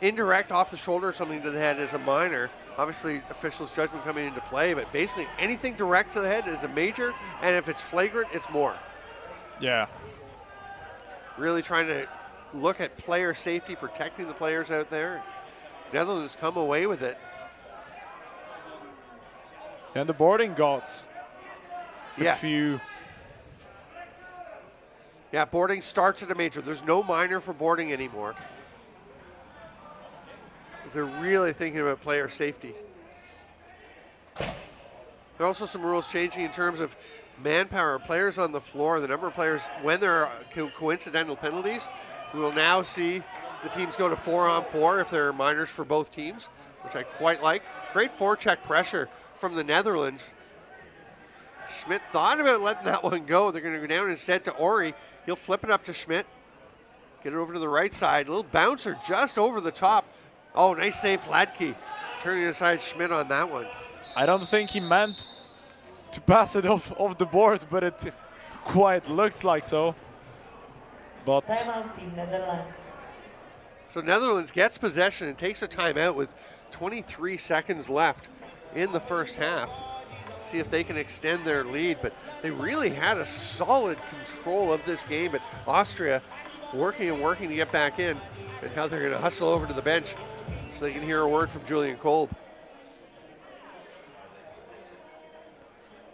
Indirect off the shoulder or something to the head is a minor. Obviously, officials' judgment coming into play, but basically anything direct to the head is a major, and if it's flagrant, it's more. Yeah. Really trying to look at player safety, protecting the players out there. Netherlands come away with it. And the boarding got a Yes. few. Yeah, boarding starts at a major. There's no minor for boarding anymore. They're really thinking about player safety. There are also some rules changing in terms of manpower, players on the floor, the number of players when there are coincidental penalties. We will now see the teams go to 4-on-4 if there are minors for both teams, which I quite like. Great forecheck pressure from the Netherlands. Schmidt thought about letting that one go. They're going to go down instead to Ori. He'll flip it up to Schmidt. Get it over to the right side. A little bouncer just over the top. Oh, nice save, Hladky. Turning aside Schmidt on that one. I don't think he meant to pass it off the board, but it quite looked like so. But so Netherlands gets possession and takes a timeout with 23 seconds left in the first half. See if they can extend their lead, but they really had a solid control of this game, but Austria working to get back in, and now they're going to hustle over to the bench so they can hear a word from Julian Kolb.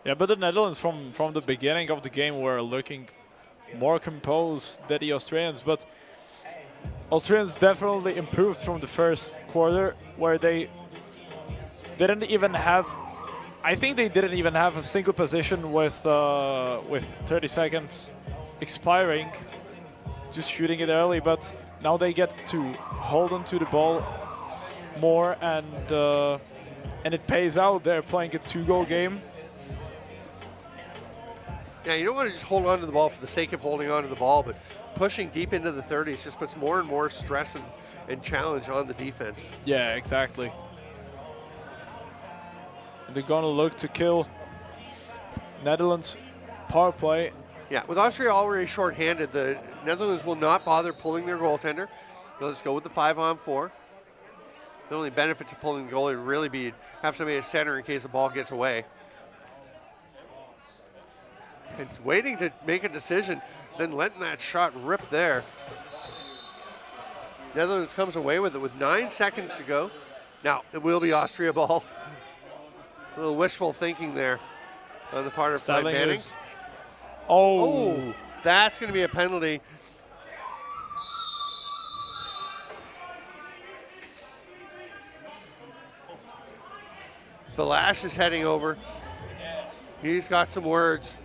yeah, but the Netherlands from the beginning of the game were looking more composed than the Australians, but Australians definitely improved from the first quarter, where they didn't even have, I think they didn't even have a single position with 30 seconds expiring, just shooting it early, but now they get to hold on to the ball more, and it pays out. They're playing a 2-goal game. Yeah, you don't want to just hold on to the ball for the sake of holding on to the ball, but pushing deep into the 30s just puts more and more stress and challenge on the defense. Yeah, exactly. They're gonna look to kill Netherlands power play. Yeah, with Austria already short-handed, the Netherlands will not bother pulling their goaltender. They'll just go with the 5-on-4. The only benefit to pulling the goalie would really be have somebody at center in case the ball gets away. And waiting to make a decision, then letting that shot rip there. Netherlands comes away with it with 9 seconds to go. Now, it will be Austria ball. A little wishful thinking there on the part of Frank Manning. Oh, that's going to be a penalty. Balash is heading over. He's got some words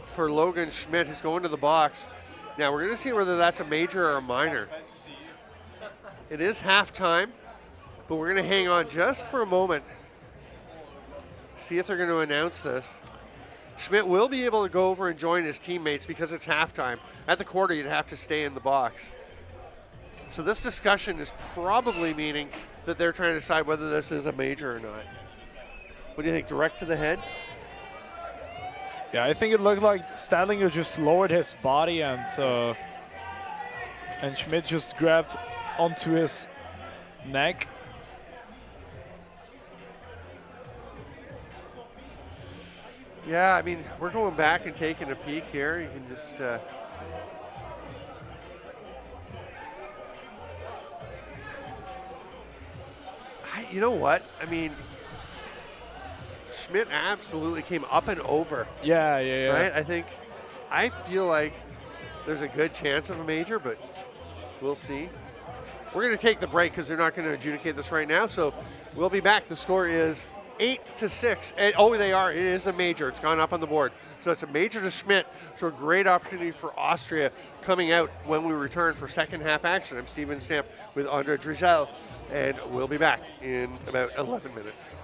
for Logan Schmidt, who's going to the box. Now, we're going to see whether that's a major or a minor. It is halftime, but we're going to hang on just for a moment. See if they're going to announce this. Schmidt will be able to go over and join his teammates because it's halftime. At the quarter, you'd have to stay in the box. So this discussion is probably meaning that they're trying to decide whether this is a major or not. What do you think, direct to the head? Yeah, I think it looked like Stadlinger just lowered his body and Schmidt just grabbed onto his neck. Yeah, I mean, we're going back and taking a peek here. You can just... you know what? I mean, Schmidt absolutely came up and over. Yeah. Right? I feel like there's a good chance of a major, but we'll see. We're going to take the break because they're not going to adjudicate this right now, so we'll be back. The score is 8-6. And, they are. It is a major. It's gone up on the board. So it's a major to Schmidt. So a great opportunity for Austria coming out when we return for second half action. I'm Steven Stamp with Andre Drizel, and we'll be back in about 11 minutes.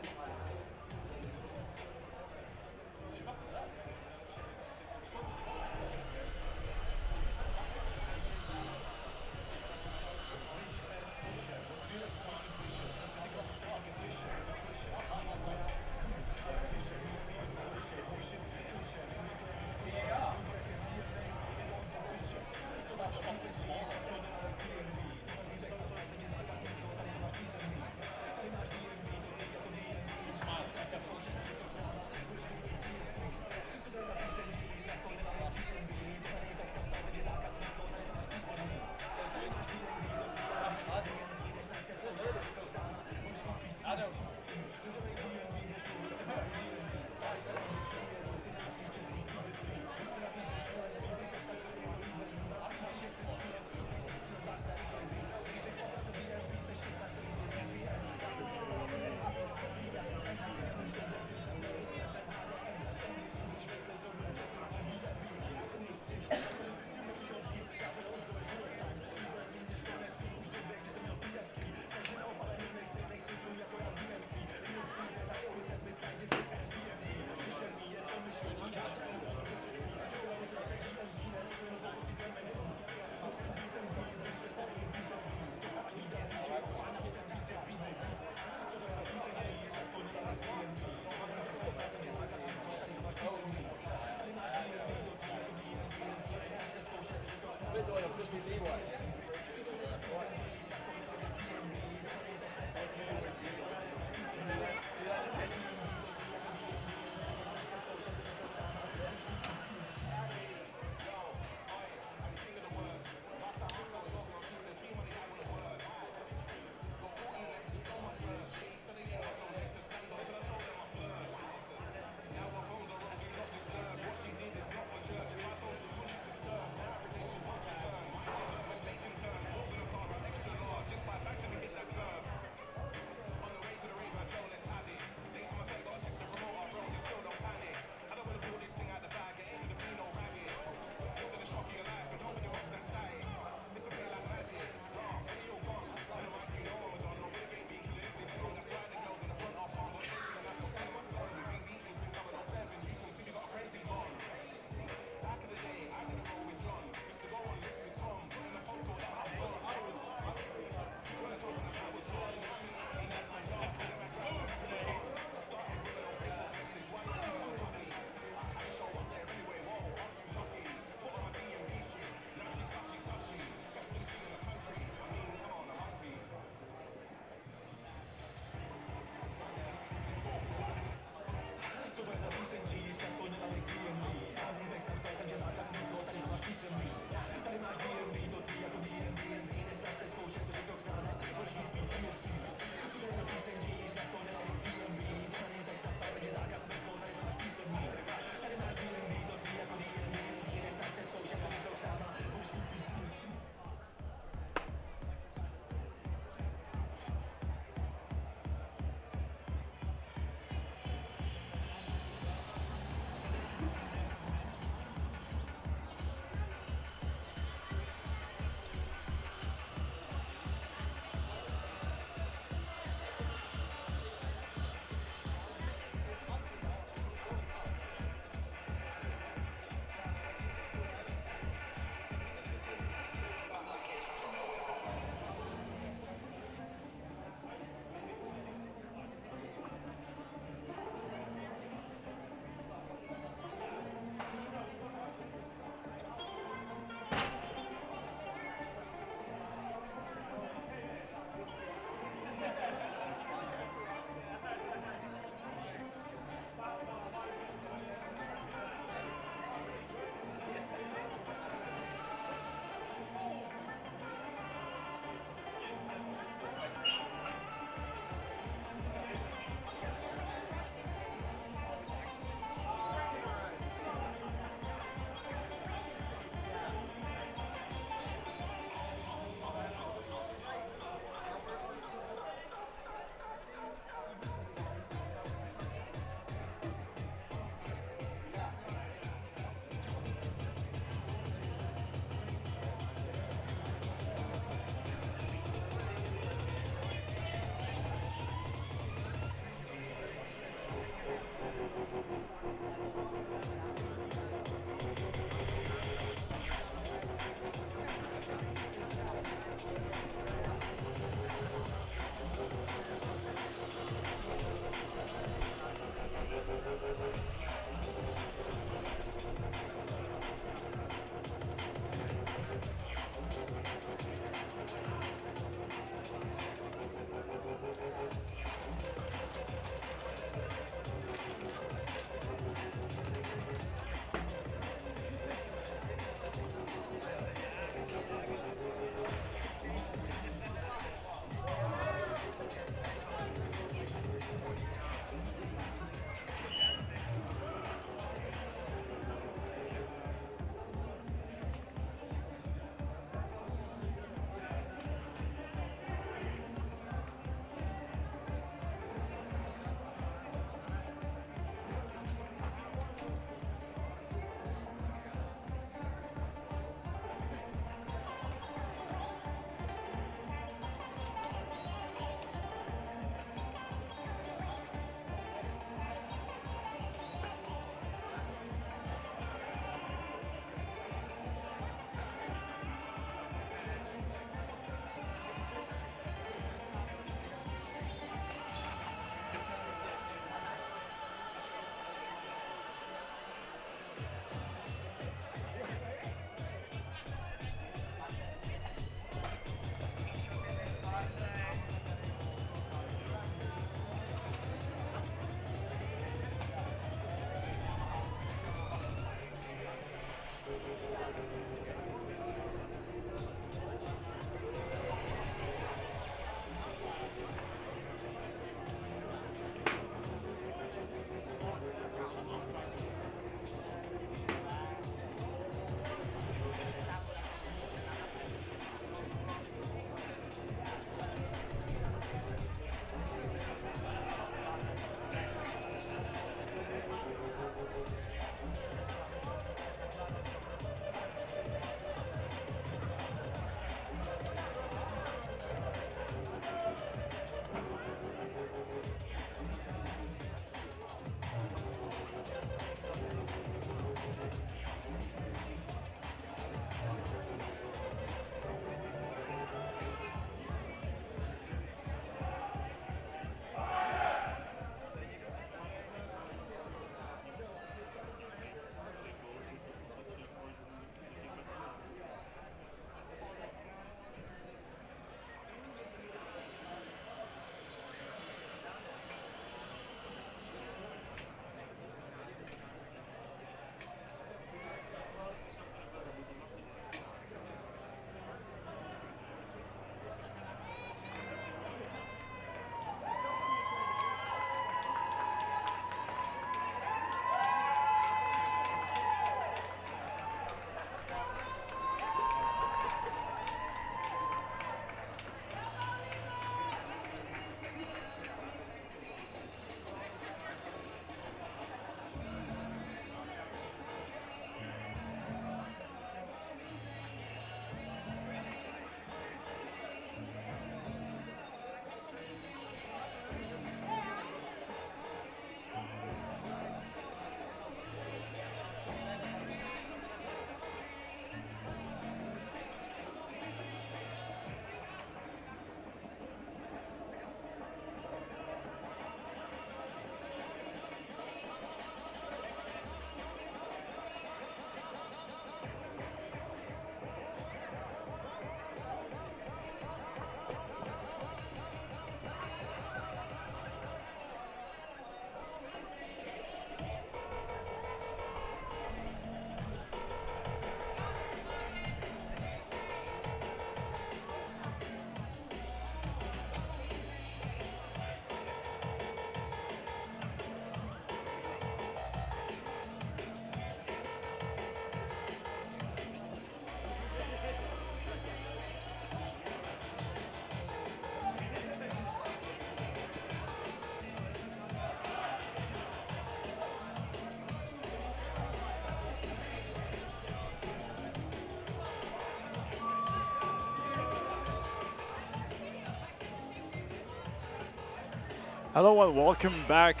Hello and welcome back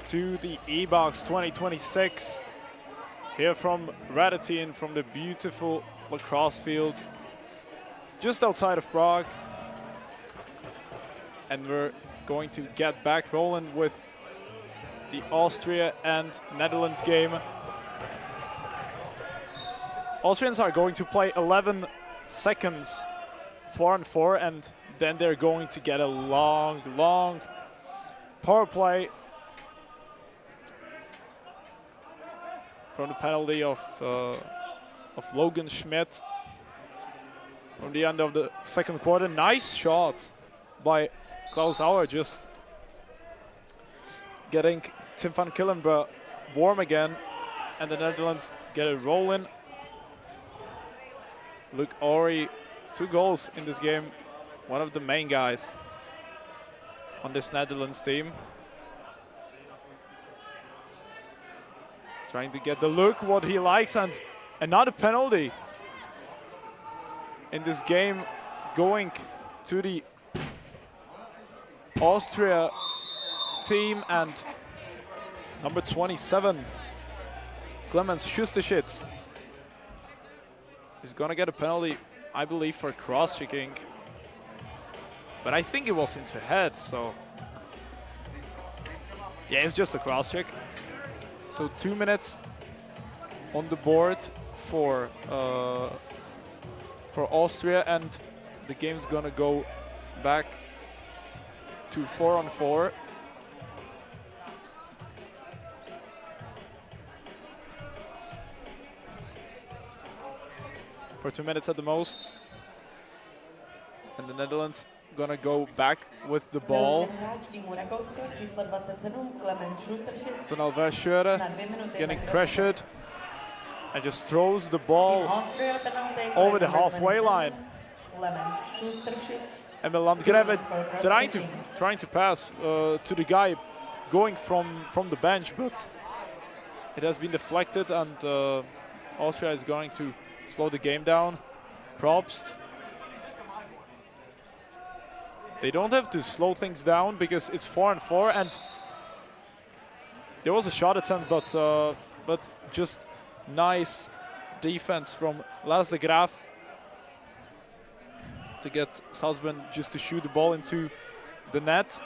to the EBOX 2026 here from Radotín, from the beautiful lacrosse field just outside of Prague. And we're going to get back rolling with the Austria and Netherlands game. Austrians are going to play 11 seconds 4-on-4, and then they're going to get a long power play from the penalty of Logan Schmidt from the end of the second quarter. Nice shot by Klaus Auer, just getting Tim van Killenbroek warm again, and the Netherlands get it rolling. Luke Ori, 2 goals in this game, one of the main guys on this Netherlands team. Trying to get the look, what he likes, and another penalty in this game going to the Austria team, and number 27, Clemens Schusterschitz, is gonna get a penalty, I believe, for cross-checking. But I think it was into head, so yeah, it's just a cross-check. So 2 minutes on the board for Austria, and the game's gonna go back to 4-on-4. For 2 minutes at the most. And the Netherlands gonna go back with the ball. Donald Verschuren getting pressured and just throws the ball over the halfway line. Emil Landgreve trying to pass to the guy going from the bench, but it has been deflected, and Austria is going to slow the game down. Probst. They don't have to slow things down because it's 4-on-4, and there was a shot attempt, but just nice defense from Lars de Graaf to get Salzburg just to shoot the ball into the net.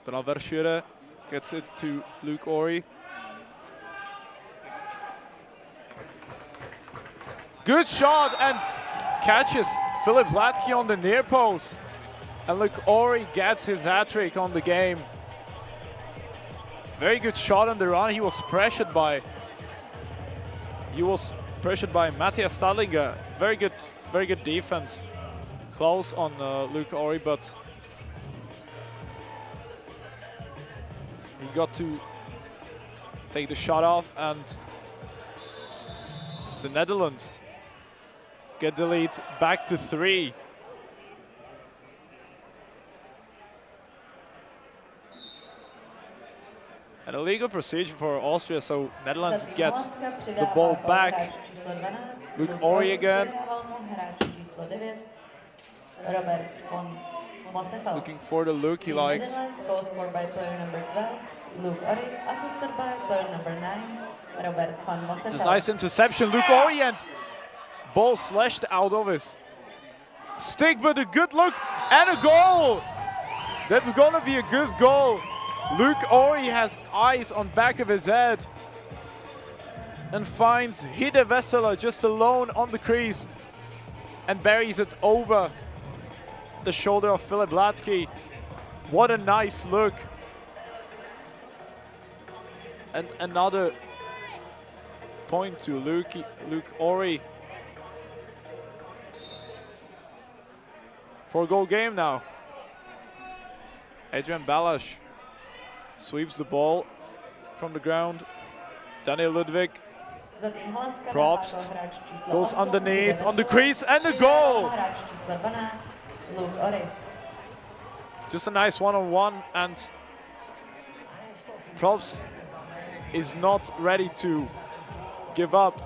Donald Verschuren gets it to Luke Ori. Good shot, and catches Philip Latke on the near post. And Luke Ori gets his hat-trick on the game. Very good shot on the run. He was pressured by Matthias Stadlinger. Very good defense. Close on Luke Ori, but he got to take the shot off, and the Netherlands get the lead back to 3. An illegal procedure for Austria, so Netherlands gets the ball back. Luke Ori again. Looking for the look he likes. Just nice interception, Luke Ori, and ball slashed out of his stick, but a good look and a goal. That's gonna be a good goal. Luke Ori has eyes on back of his head and finds Hide Wessela just alone on the crease and buries it over the shoulder of Philip Latke. What a nice look. And another point to Luke Ori. 4-goal game now. Adrian Balash sweeps the ball from the ground. Daniel Ludwig. Probst goes underneath on the crease, and a goal! Just a nice one-on-one, and Probst is not ready to give up.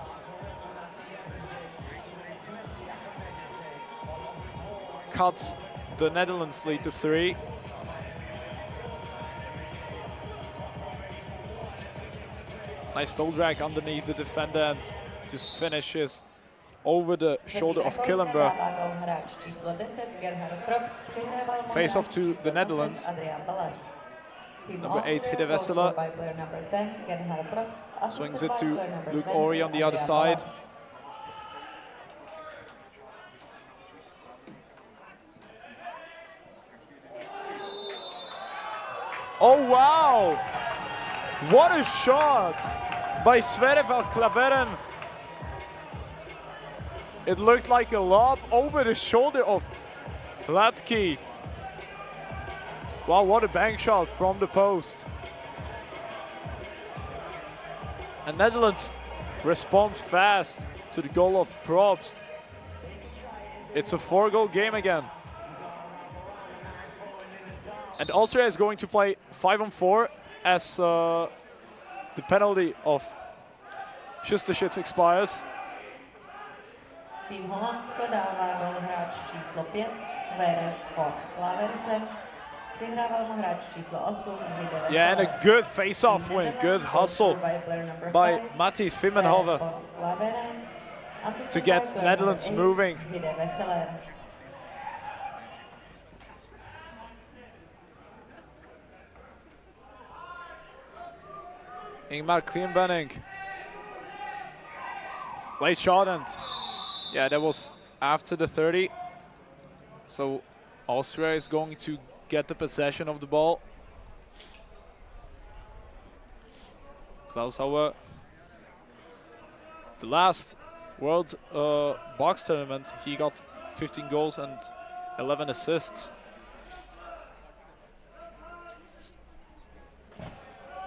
cuts the Netherlands lead to 3. Nice toe drag underneath the defender and just finishes over the shoulder of Killenberg. Face off to the Netherlands. Number 8, Hidde Wessela. Swings it to Luke Ori on the other side. Oh wow! What a shot by Sverre Klaveren. It looked like a lob over the shoulder of Latke. Wow, what a bank shot from the post. And Netherlands respond fast to the goal of Probst. It's a 4-goal game again. And Austria is going to play 5-on-4 as the penalty of Šusteršič expires. Tým Holandsko dává gól hráč číslo 5, Sverre Klaversen. Přihrával mu hráč číslo 8, Hidde Wessela. Yeah, and a good face-off win, good hustle by Matthijs Vimmenhoven to get Netherlands moving. Ingmar Klienbenning. Late shot, and yeah, that was after the 30. So Austria is going to get the possession of the ball. Klaus Hauer. The last World Box tournament, he got 15 goals and 11 assists.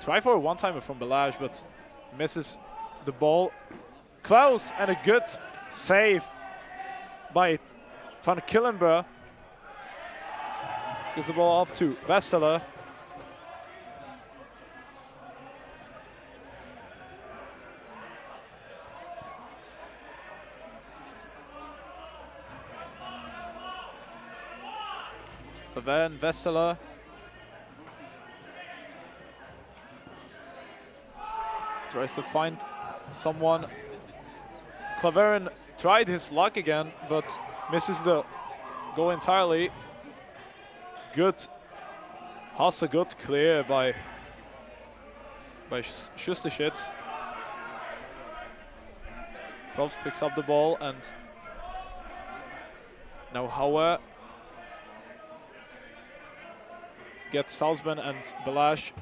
Try for a one-timer from Balázs, but misses the ball. Klaus, and a good save by Van Killenberg. Gives the ball up to Wessela. But then Wessela. Tries to find someone. Klaveren tried his luck again, but misses the goal entirely. Good hustle, good clear by Šusteršič. Probst picks up the ball, and now Hauer gets Salzman and Balázs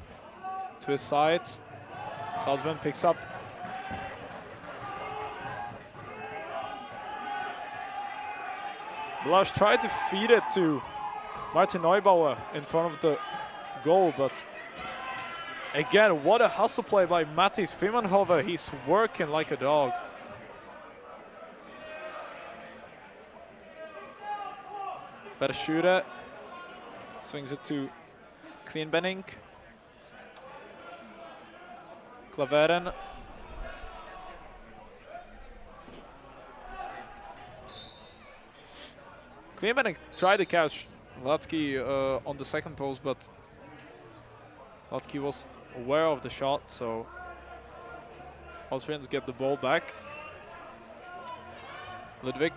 to his sides. Salzman picks up. Balázs tried to feed it to Martin Neubauer in front of the goal, but again, what a hustle play by Matthijs Vimmenhoven. He's working like a dog. Verschuren swings it to Klienbenning. Klaveren. Klienbenning tried to catch Latke on the second post, but Latke was aware of the shot, so Austrians get the ball back. Ludwig.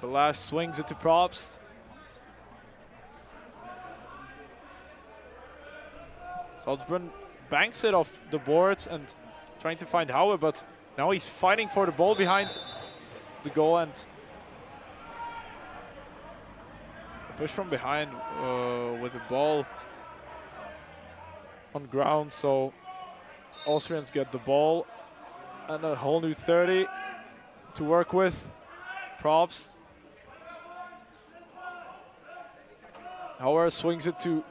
Balázs swings it to Probst. Salzburn banks it off the boards and trying to find Hauer, but now he's fighting for the ball behind the goal, and a push from behind with the ball on ground. So Austrians get the ball and a whole new 30 to work with. Probst. Hauer swings it to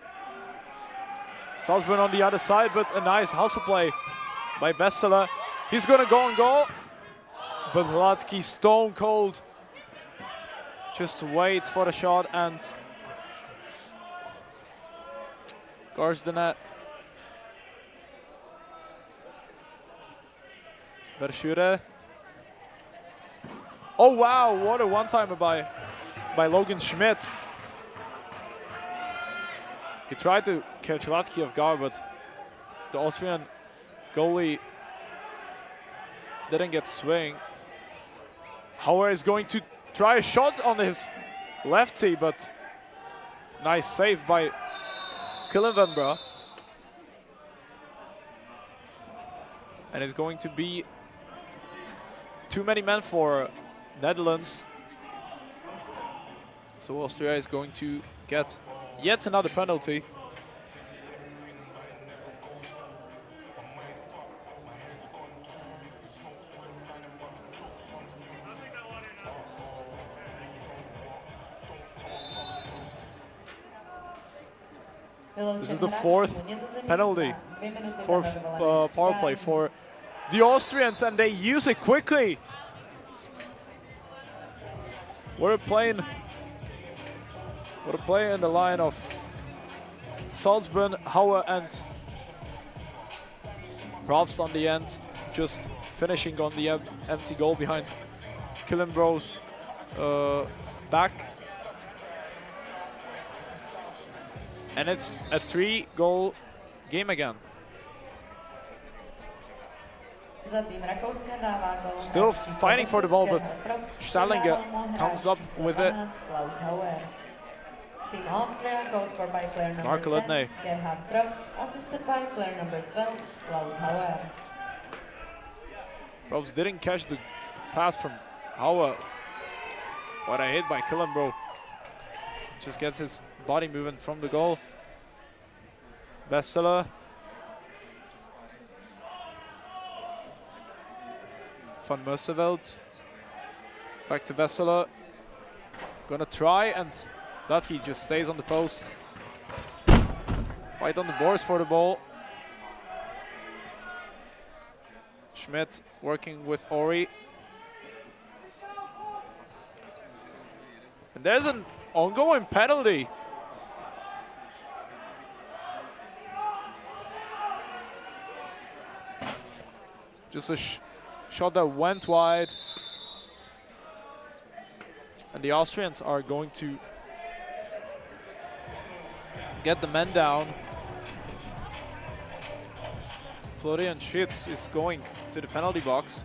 Salzburn on the other side, but a nice hustle play by Wessela. He's gonna go on goal, but Latke stone cold just waits for the shot and guards the net. Verschuren. Oh wow, what a one-timer by by Logan Schmidt. He tried to catch Latke off guard, but the Austrian goalie didn't get swing. Hauer is going to try a shot on his lefty, but nice save by Killenvenbra. And it's going to be too many men for Netherlands. So Austria is going to get yet another penalty. This is the fourth penalty, fourth power play for the Austrians, and they use it quickly. What a play in the line of Salzburn, Hauer, and Probst on the end, just finishing on the empty goal behind Killenbro's back. And it's a 3-goal game again. Still fighting for the ball, but Stallinger comes up with it. Marco Ludney. Probst didn't catch the pass from Hauer. What a hit by Killenbro. Just gets his body moving from the goal. Bestseller. Van Musseveld. Back to Bestseller. Gonna try, and Latke just stays on the post. Fight on the boards for the ball. Schmidt working with Ori. And there's an ongoing penalty. Just a shot that went wide. And the Austrians are going to get the men down. Florian Schitz is going to the penalty box.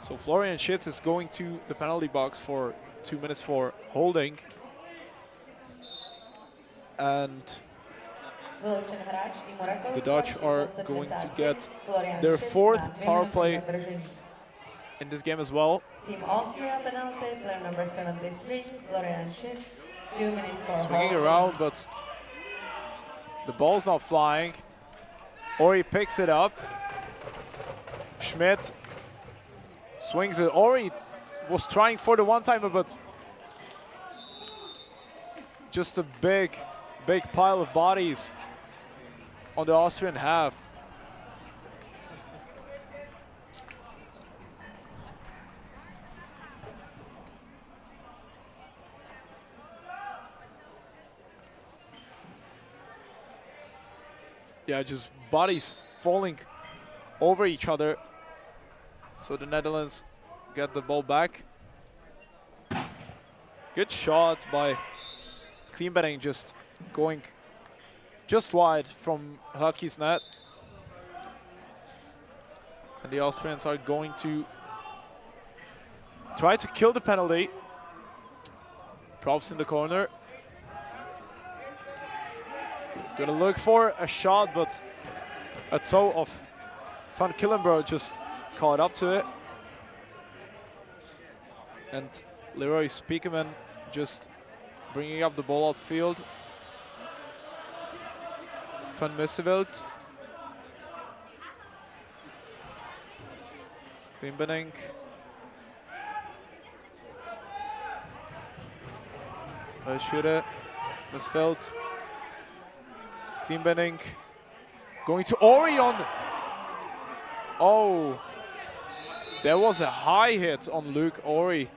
So Florian Schitz is going to the penalty box for 2 minutes for holding. And the Dutch are going to get their 4th power play in this game as well. Swinging around, but the ball's not flying. Ori picks it up. Schmidt swings it. Ori was trying for the one-timer, but just a big pile of bodies on the Austrian half. Yeah, just bodies falling over each other. So the Netherlands get the ball back. Good shot by Klienbenning, just going just wide from Latke's net. And the Austrians are going to try to kill the penalty. Probst in the corner. Gonna look for a shot, but a toe of Van Killenbro just caught up to it. And Leroy Spiekerman just bringing up the ball outfield. Van Musseveld. Klienbenning. Schütte. Musseveld. Klienbenning. Going to Orion. Oh. There was a high hit on Luke Ori.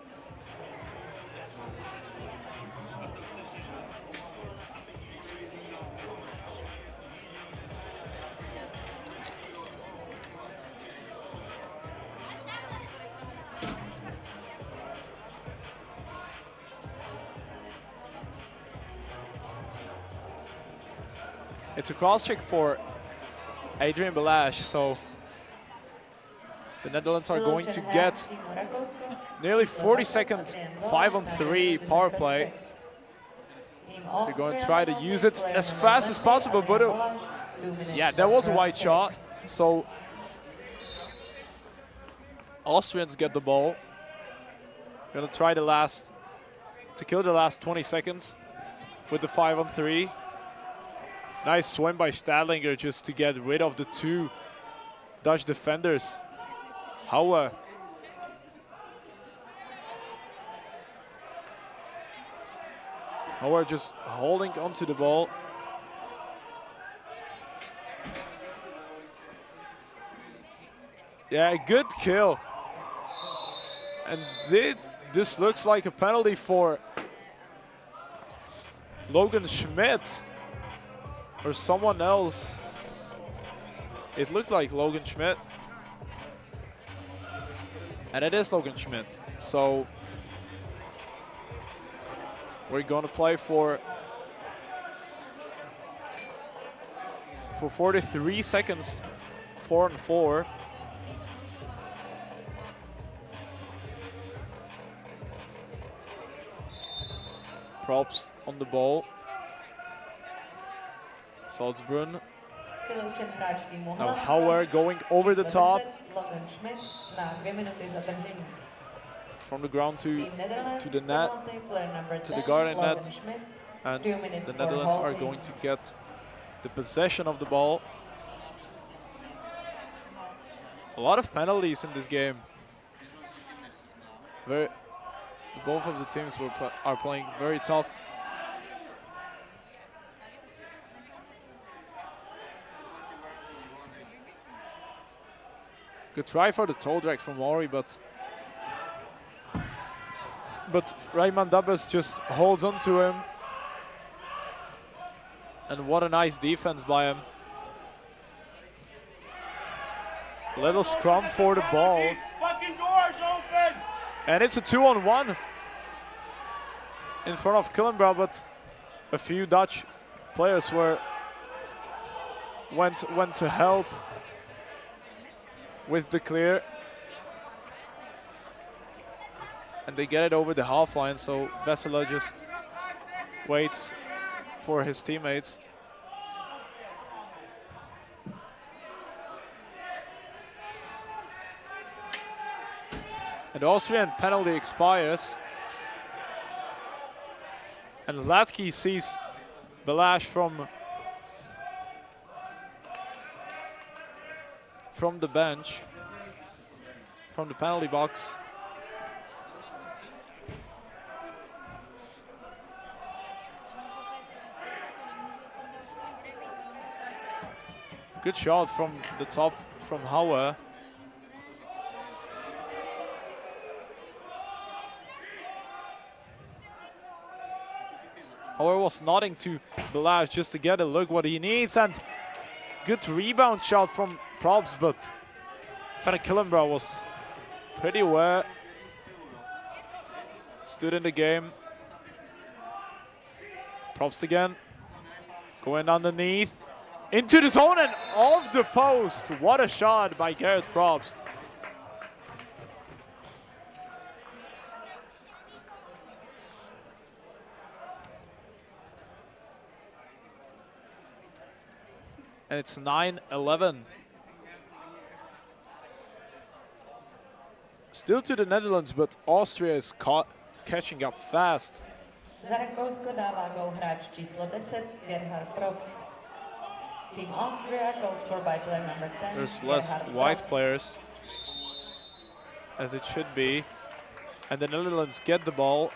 It's a cross check for Adrian Balash, so the Netherlands are going to get nearly 40 seconds 5-on-3 power play. They're going to try to use it as fast as possible, but yeah, that was a wide shot. So Austrians get the ball. Gonna try to kill the last 20 seconds with the 5-on-3. Nice swim by Stadlinger just to get rid of the two Dutch defenders. Hauer. Hauer just holding onto the ball. Yeah, good kill. And this looks like a penalty for Logan Schmidt or someone else. It looked like Logan Schmidt. And it is Logan Schmidt. So we're going to play for 43 seconds, 4-on-4. Props on the ball. Salzbrunn. Now Hauer going over the top. From the ground to the net, to the guarding net. And the Netherlands are going to get the possession of the ball. A lot of penalties in this game. Both of the teams are playing very tough. Good try for the toe drag from Maury, but Rayman Dabbas just holds on to him. And what a nice defense by him. Little scrum for the ball. And it's a 2-on-1 in front of Killenbrough, but a few Dutch players went to help with the clear. And they get it over the half line, so Vesela just waits for his teammates. And the Austrian penalty expires. And Latke sees Balash from the bench, from the penalty box. Good shot from the top from Hauer. Hauer was nodding to Balash just to get a look what he needs, and good rebound shot from Props, but Van Killenbrough was pretty aware. Stood in the game. Props again. Going underneath. Into the zone and off the post. What a shot by Garrett Props. And it's 9-11. Still to the Netherlands, but Austria is catching up fast. Za Rakousko dává gól hráč číslo 10, Gerhard Prost. Team Austria goes scored by player number 10. There's less white players, as it should be. And the Netherlands get the ball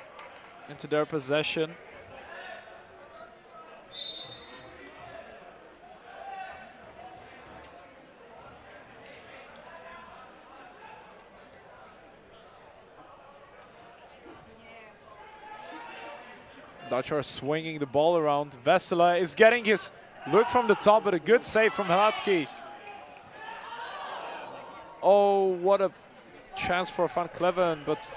into their possession. Dutch are swinging the ball around. Vesela is getting his look from the top, but a good save from Latke. Oh, what a chance for Van Kleven, but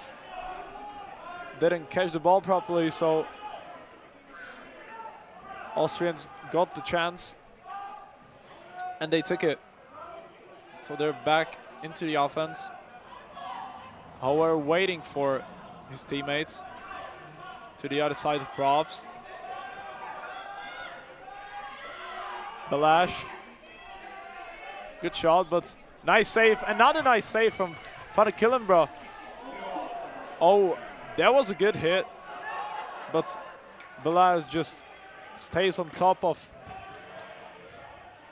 didn't catch the ball properly, so Austrians got the chance And they took it. So they're back into the offense. Hauer waiting for his teammates. To the other side of props. Balash. Good shot, but nice save. Another nice save from Van der Killenbrough. Oh, that was a good hit. But Balash just stays on top of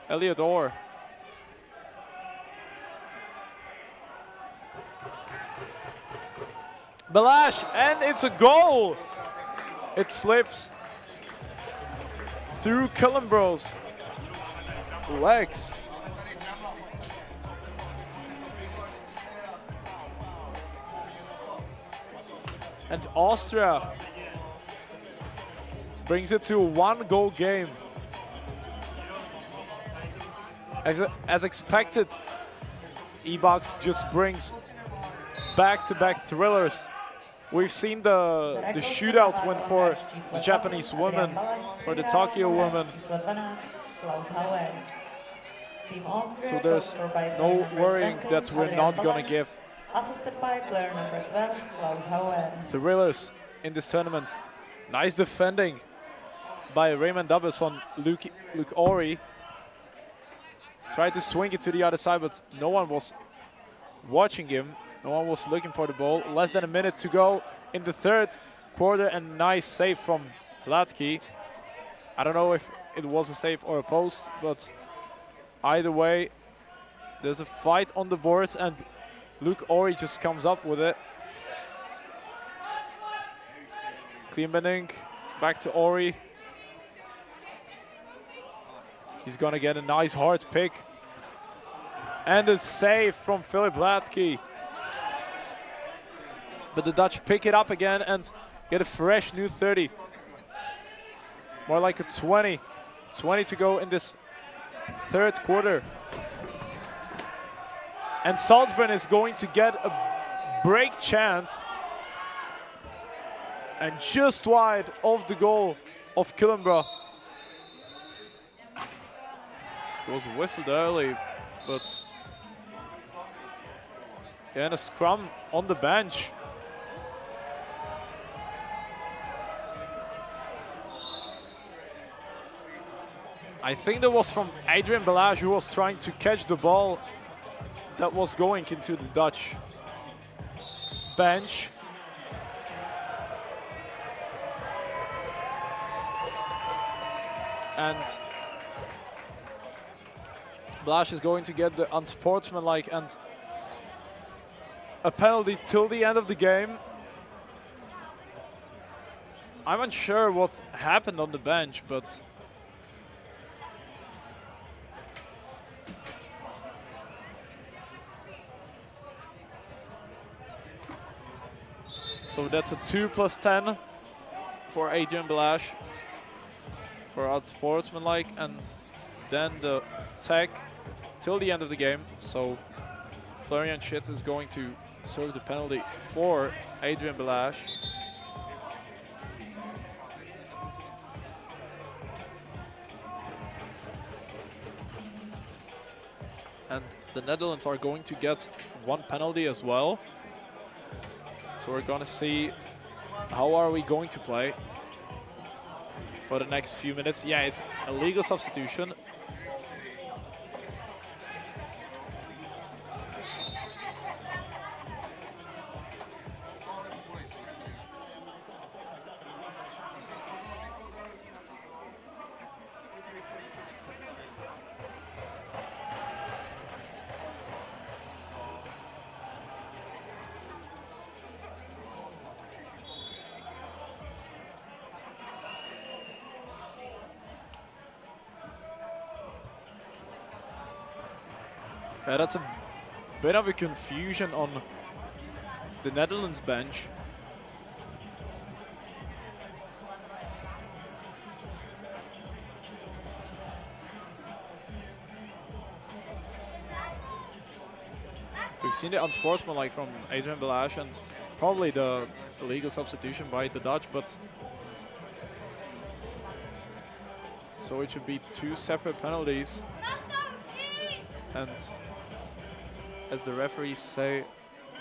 Elliot Orr. Balash, and it's a goal! It slips through Killenbrough's legs. And Austria brings it to a one-goal game. As expected, EBOX just brings back-to-back thrillers. We've seen the shootout win for the Japanese women, for the Tokyo women. So there's no worrying that we're not going to give thrillers in this tournament. Nice defending by Raymond Dubbs on Luke Ori. Tried to swing it to the other side, but no one was watching him. No one was looking for the ball. Less than a minute to go in the third quarter, and nice save from Latke. I don't know if it was a save or a post, but either way, there's a fight on the boards, and Luke Ori just comes up with it. Clean bending, back to Ori. He's gonna get a nice hard pick. And a save from Philip Latke. But the Dutch pick it up again and get a fresh new 30. More like a 20. 20 to go in this third quarter. And Salzburn is going to get a break chance. And just wide of the goal of Killenbrough. It was whistled early, but yeah, and a scrum on the bench. I think that was from Adrian Balash, who was trying to catch the ball that was going into the Dutch bench. And Balash is going to get the unsportsmanlike and a penalty till the end of the game. I'm unsure what happened on the bench, but so that's a 2+10 for Adrian Balash for unsportsmanlike, and then the tag till the end of the game. So Florian Schitz is going to serve the penalty for Adrian Balash. And the Netherlands are going to get one penalty as well. So we're gonna see how are we going to play for the next few minutes. Yeah, it's a legal substitution. Yeah, that's a bit of a confusion on the Netherlands bench. We've seen the unsportsmanlike from Adrian Balash and probably the illegal substitution by the Dutch, but so it should be two separate penalties. And as the referees say,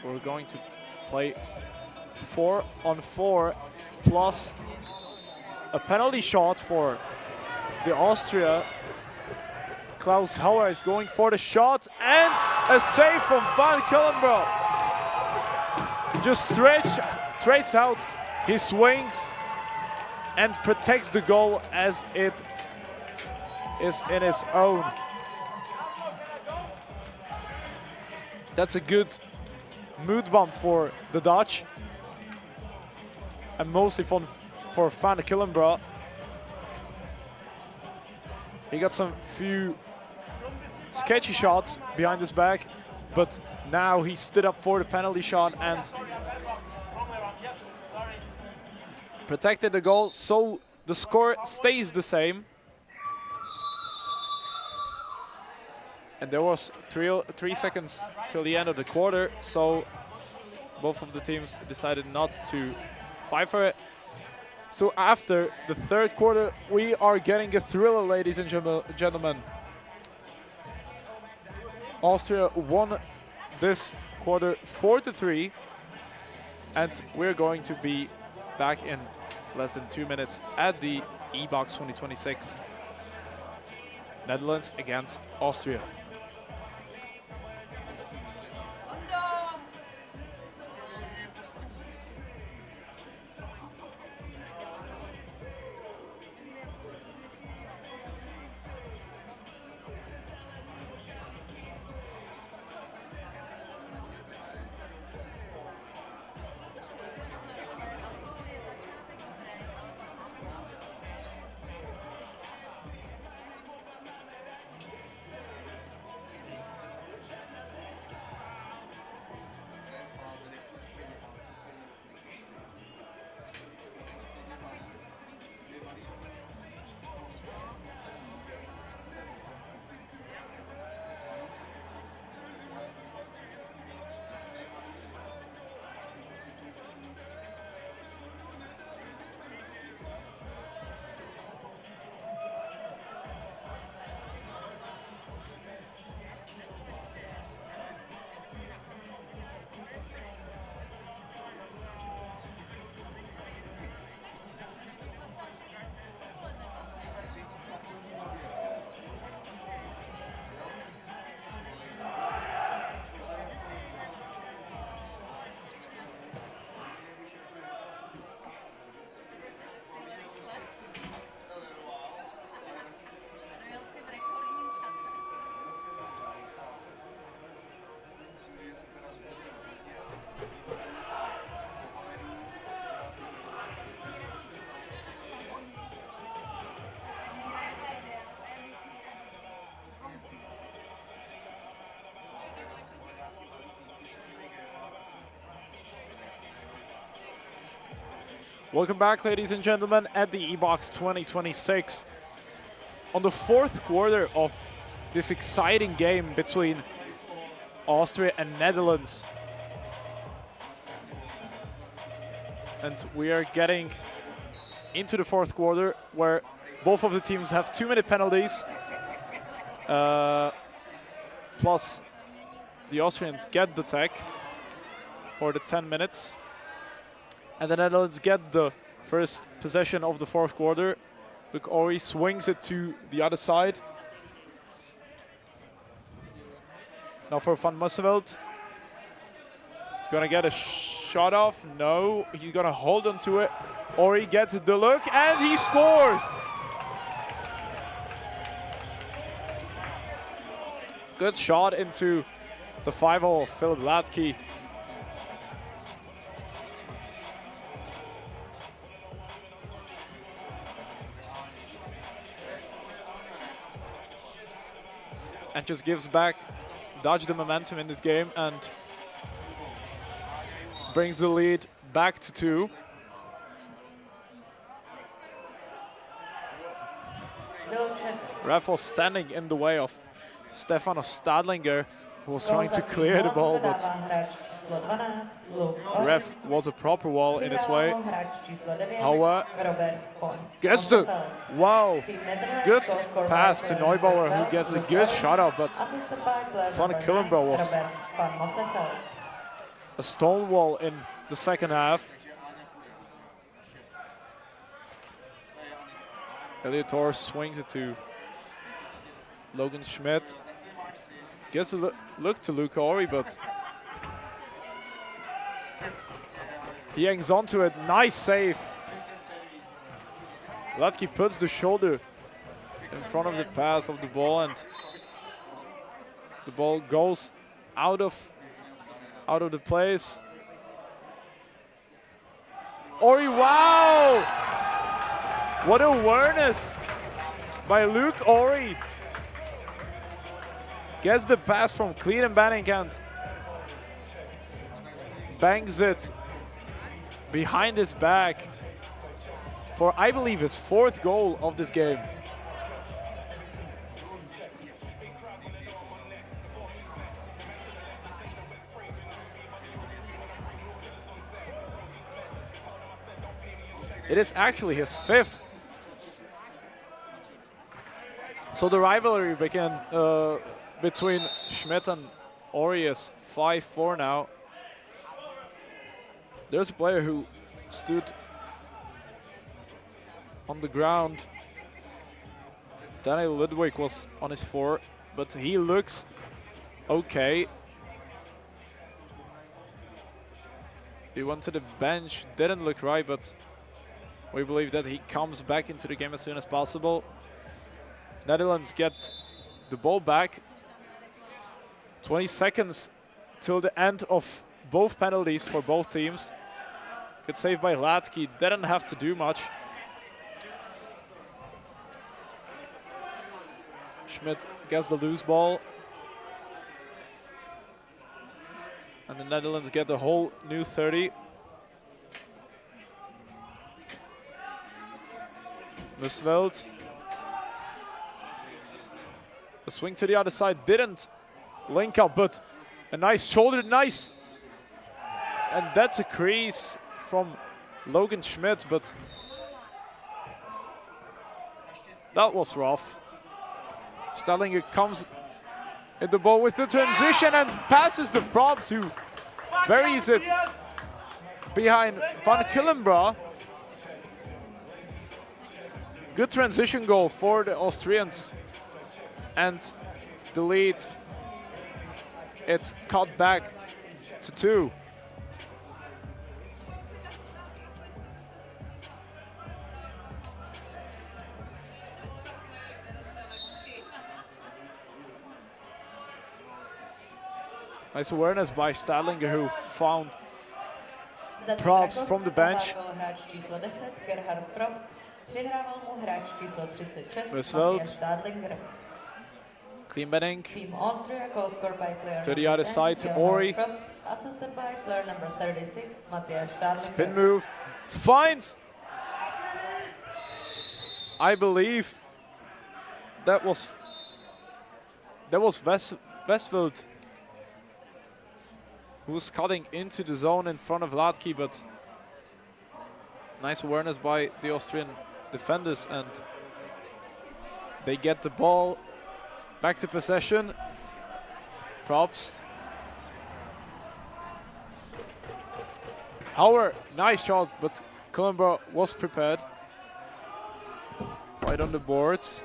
we're going to play 4-on-4 plus a penalty shot for the Austria. Klaus Hauer is going for the shot and a save from Van Killenbrough. Just traces out his swings and protects the goal as it is in its own. That's a good mood bump for the Dutch and mostly for Van Killenbrough. He got some few sketchy shots behind his back, but now he stood up for the penalty shot and protected the goal, so the score stays the same. And there was 3 seconds till the end of the quarter, so both of the teams decided not to fight for it. So after the third quarter, we are getting a thriller, ladies and gentlemen. Austria won this quarter 4-3, and we're going to be back in less than 2 minutes at the EBOX 2026. Netherlands against Austria. Welcome back, ladies and gentlemen, at the EBOX 2026. On the fourth quarter of this exciting game between Austria and Netherlands. And we are getting into the fourth quarter where both of the teams have 2-minute penalties. Plus the Austrians get the tech for the 10 minutes. And the Netherlands get the first possession of the fourth quarter. Luc Ori swings it to the other side. Now for Van Musseveld. He's gonna get a shot off. No, he's gonna hold on to it. Ori gets the look and he scores! Good shot into the 5-0 of Philip Latke. And just gives back Dutch the momentum in this game and brings the lead back to 2. Ref was standing in the way of Stefano Stadlinger, who was trying to clear the ball, but číslo 12, Luke Ori. Ref was a proper wall in his way. Přihrával mu hráč číslo 9, Hauer Robert von gets the, Mosefeld. wow, Tým Netherlands good goal scored by pass to player Neubauer, number who 12, gets a Luke good Ori. shot out, but Assisted by player Van number Killenbrough 9, was Robert von Mosefeld. a stonewall in the second half. Eliator swings it to Logan Schmidt. Gives a look to Luke Ori, but he hangs on to it. Nice save. Latke puts the shoulder in front of the path of the ball, and the ball goes out of the place. Ori, wow! What awareness by Luke Ori. Gets the pass from Clean Banning and bangs it behind his back for, I believe, his 4th goal of this game. It is actually his 5th. So the rivalry began between Schmidt and Ori is 5-4 now. There's a player who stood on the ground. Daniel Ludwig was on his 4, but he looks okay. He went to the bench, didn't look right, but we believe that he comes back into the game as soon as possible. Netherlands get the ball back. 20 seconds till the end of both penalties for both teams. Good save by Latke, didn't have to do much. Schmidt gets the loose ball. And the Netherlands get the whole new 30. Mosefeld. A swing to the other side, didn't link up, but a nice shoulder, nice. And that's a crease from Logan Schmidt, but that was rough. Stellinger comes in the ball with the transition and passes the props, who buries it behind Van Killenbrough. Good transition goal for the Austrians. And the lead, it's cut back to 2. Nice awareness by Stadlinger, who found props from the bench. Mosefeld. Clean Benning. Team Austria goal scored by player To the other side to Johan Ori. Probst, assisted by player number 36, Matthias Stadlinger. Spin move. Finds. I believe that was Westfield, who was cutting into the zone in front of Latke, but nice awareness by the Austrian defenders, and they get the ball back to possession. Props. Hauer, nice shot, but Killenbrough was prepared. Fight on the boards.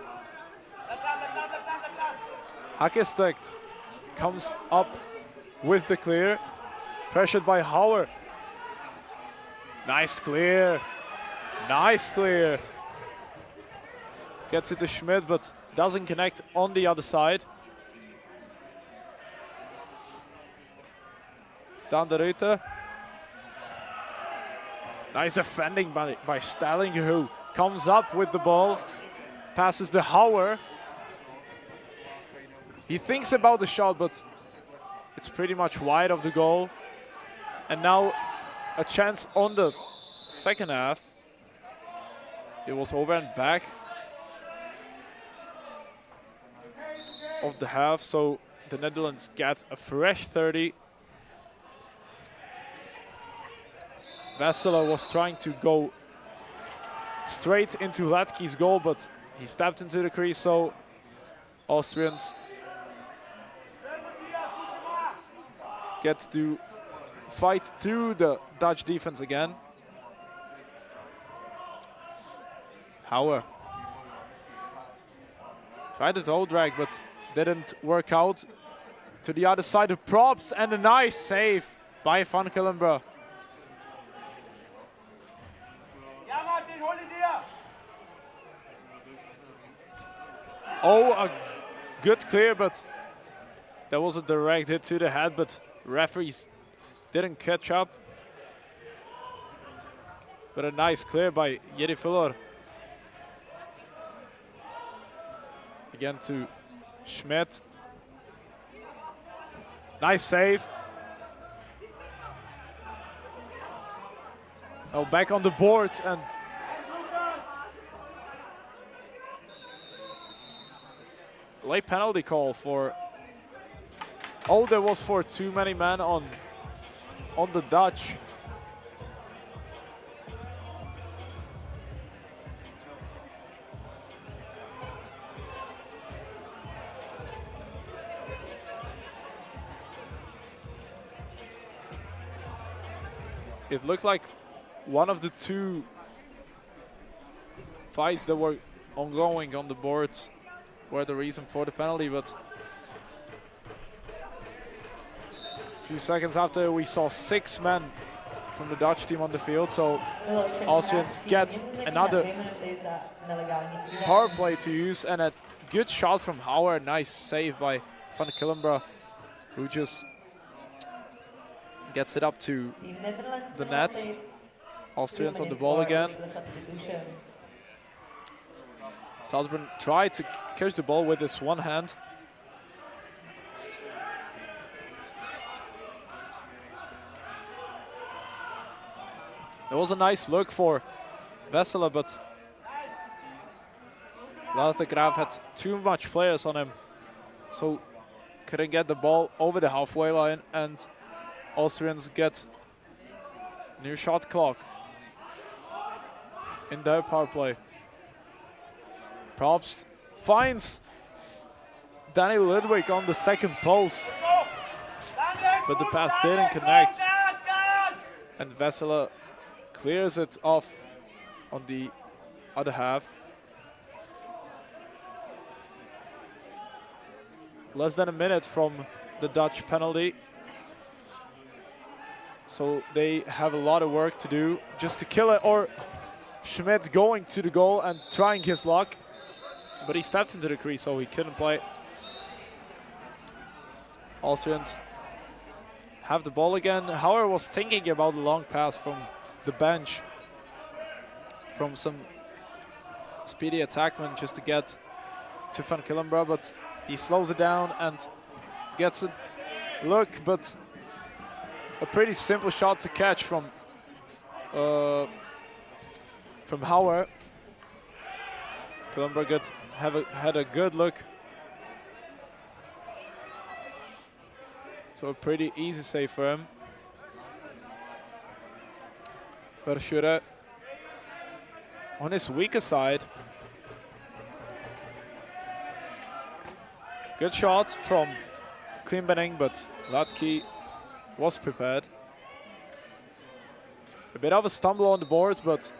Hakestekt comes up with the clear. Pressured by Hauer. Nice clear. Nice clear. Gets it to Schmidt, but doesn't connect on the other side. Down the Ruiter. Nice defending by Stellinger, who comes up with the ball. Passes the Hauer. He thinks about the shot, but it's pretty much wide of the goal. And now a chance on the second half. It was over and back of the half, so the Netherlands get a fresh 30. Vesela was trying to go straight into Latke's goal, but he stepped into the crease, so Austrians get to fight through the Dutch defense again. Hauer tried the toe drag, but didn't work out. To the other side of props, and a nice save by Van Killenborough. Oh, a good clear, but that was a direct hit to the head, but referees didn't catch up. But a nice clear by Jiri Filler. Again to Schmidt. Nice save. Oh, back on the board, and late penalty call for. Oh, there was for too many men on the Dutch. It looked like one of the two fights that were ongoing on the boards were the reason for the penalty, but a few seconds after we saw 6 men from the Dutch team on the field, so Austrians get another power play to use, and a good shot from Hauer. Nice save by Van Killenborough, who just gets it up to the net. Austrians on the ball again. Salzburg tried to catch the ball with his one hand. There was a nice look for Vesela, but Lars de Graaf had too much players on him, so couldn't get the ball over the halfway line, and Austrians get new shot clock in their power play. Props finds Danny Ludwig on the second post, but the pass didn't connect, and Vesela clears it off on the other half. Less than a minute from the Dutch penalty, so they have a lot of work to do just to kill it, or Schmidt going to the goal and trying his luck, but he stepped into the crease, so he couldn't play. Austrians have the ball again. Hauer was thinking about a long pass from the bench, from some speedy attackman just to get to Van Killenborough, but he slows it down and gets a look, but a pretty simple shot to catch from Hauer. Killenborough had a good look. So a pretty easy save for him. Verschuren on his weaker side. Good shot from Klimbening, but Latke was prepared. A bit of a stumble on the board, but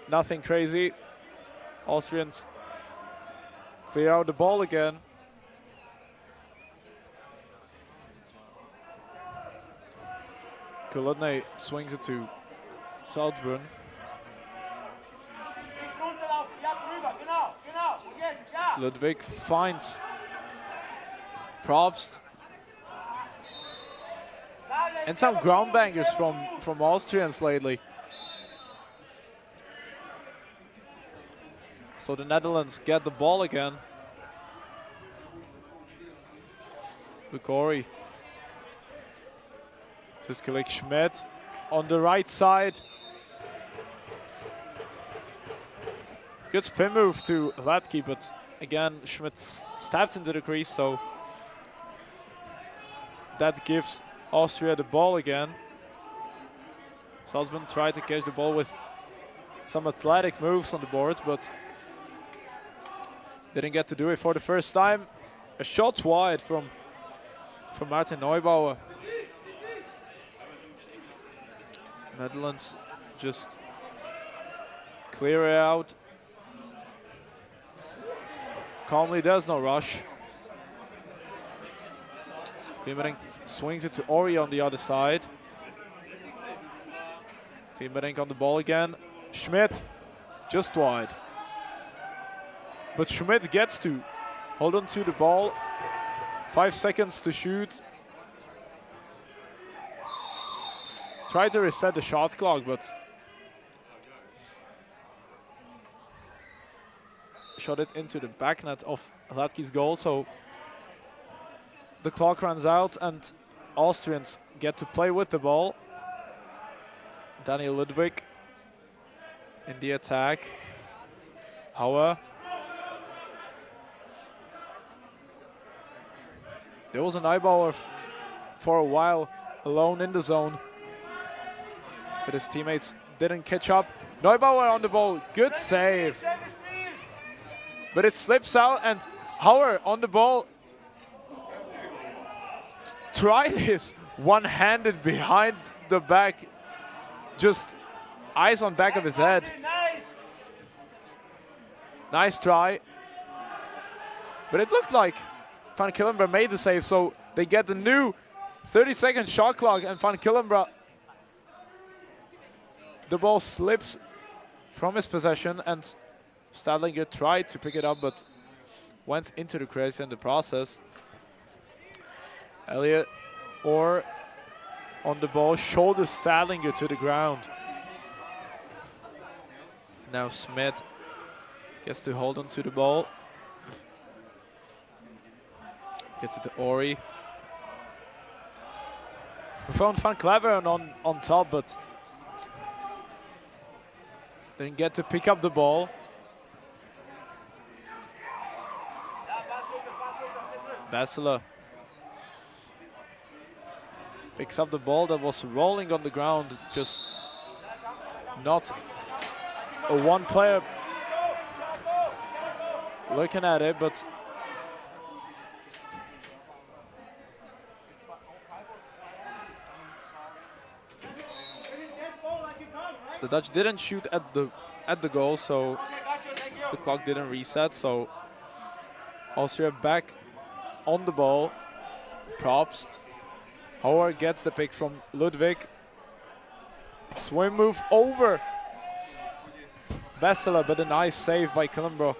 nothing crazy. Austrians clear out the ball again. Kulodny swings it to Salzburg. Ludwig finds Probst. And some ground bangers from Austrians lately. So the Netherlands get the ball again. Bukori. Tuskalik Schmidt on the right side. Good spin move to Latke, but again Schmidt stepped into the crease, so that gives Austria the ball again. Salzman tried to catch the ball with some athletic moves on the board, but didn't get to do it for the first time. A shot wide from Martin Neubauer. Netherlands just clear it out. Calmly, there's no rush. Klimerink swings it to Ori on the other side. Klimerink on the ball again. Schmidt just wide. But Schmidt gets to hold on to the ball. 5 seconds to shoot. Try to reset the shot clock, but shot it into the back net of Hladký's goal. So the clock runs out and Austrians get to play with the ball. Daniel Ludwig in the attack. Hauer. There was a Neubauer for a while alone in the zone, but his teammates didn't catch up. Neubauer on the ball, good save. But it slips out and Hauer on the ball. Tried his one-handed behind the back, just eyes on back of his head. Nice try. But it looked like Van Killenbrough made the save, so they get the new 30-second shot clock, and Van Killenbrough, the ball slips from his possession, and Stadlinger tried to pick it up, but went into the crease in the process. Elliot Orr on the ball, shoulders Stadlinger to the ground. Now Smith gets to hold on to the ball. Gets it to Ori. We found Van Cleveren on top, but didn't get to pick up the ball. Basela picks up the ball that was rolling on the ground, just not a one player looking at it, but the Dutch didn't shoot at the goal, so the clock didn't reset. So Austria back on the ball. Probst. Hauer gets the pick from Ludwig. Swim move over Basela, but a nice save by Killenbrough.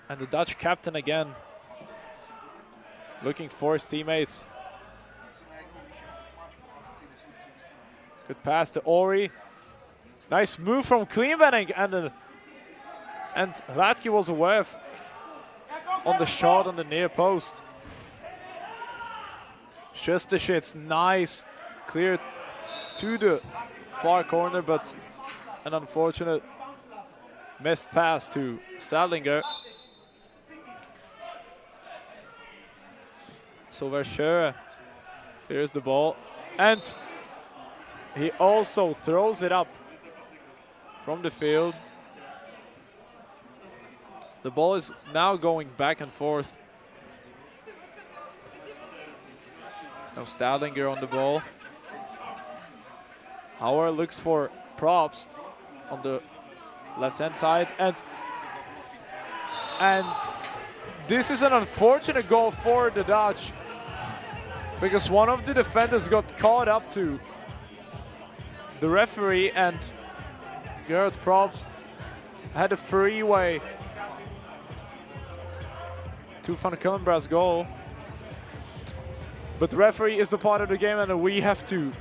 And the Dutch captain again, looking for his teammates. Good pass to Ori. Nice move from Klimerink, and Hladký was aware on the shot on the near post. Schusterschitz, nice, clear to the far corner, but an unfortunate missed pass to Stadlinger. So Verscheuren clears the ball, and he also throws it up from the field. The ball is now going back and forth. Now Stadlinger on the ball. Hauer looks for Probst on the left-hand side, and this is an unfortunate goal for the Dutch, because one of the defenders got caught up to the referee, and Gerard Probst had a freeway to Van Killenbrough's goal. But the referee is the part of the game, and we have to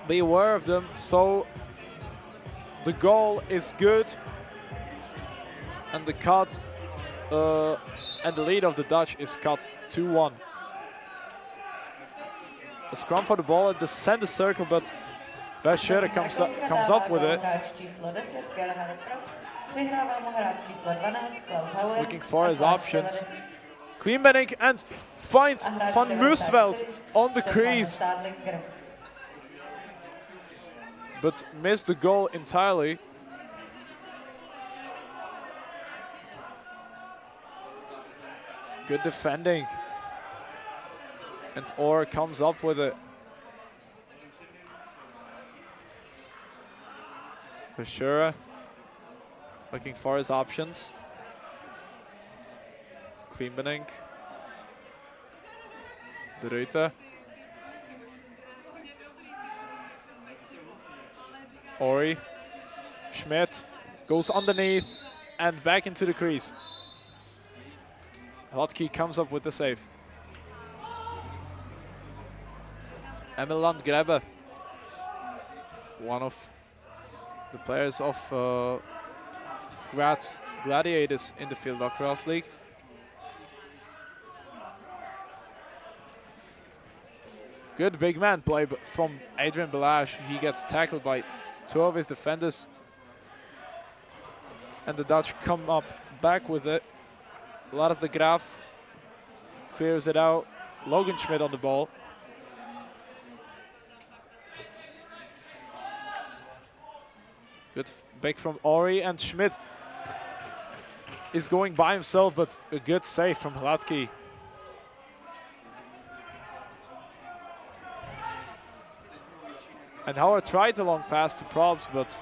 be aware of them. So the goal is good, and the cut and the lead of the Dutch is cut 2-1. A scrum for the ball at the center circle, but Verscheuren comes up with it. Looking for his options. Clean bending and finds Van Musveld on the crease, but missed the goal entirely. Good defending. And Orr comes up with it. Bashura looking for his options. Clean bending. De Ruyter. Ori. Schmidt goes underneath and back into the crease. Hotke comes up with the save. Emil Landgrebe, one of the players of Graz Gladiators in the Field Lacrosse League. Good big man play from Adrian Belage. He gets tackled by two of his defenders. And the Dutch come up back with it. Lars de Graaf clears it out. Logan Schmidt on the ball. Good back from Ori, and Schmidt is going by himself, but a good save from Hladky. And Howard tried a long pass to Probst, but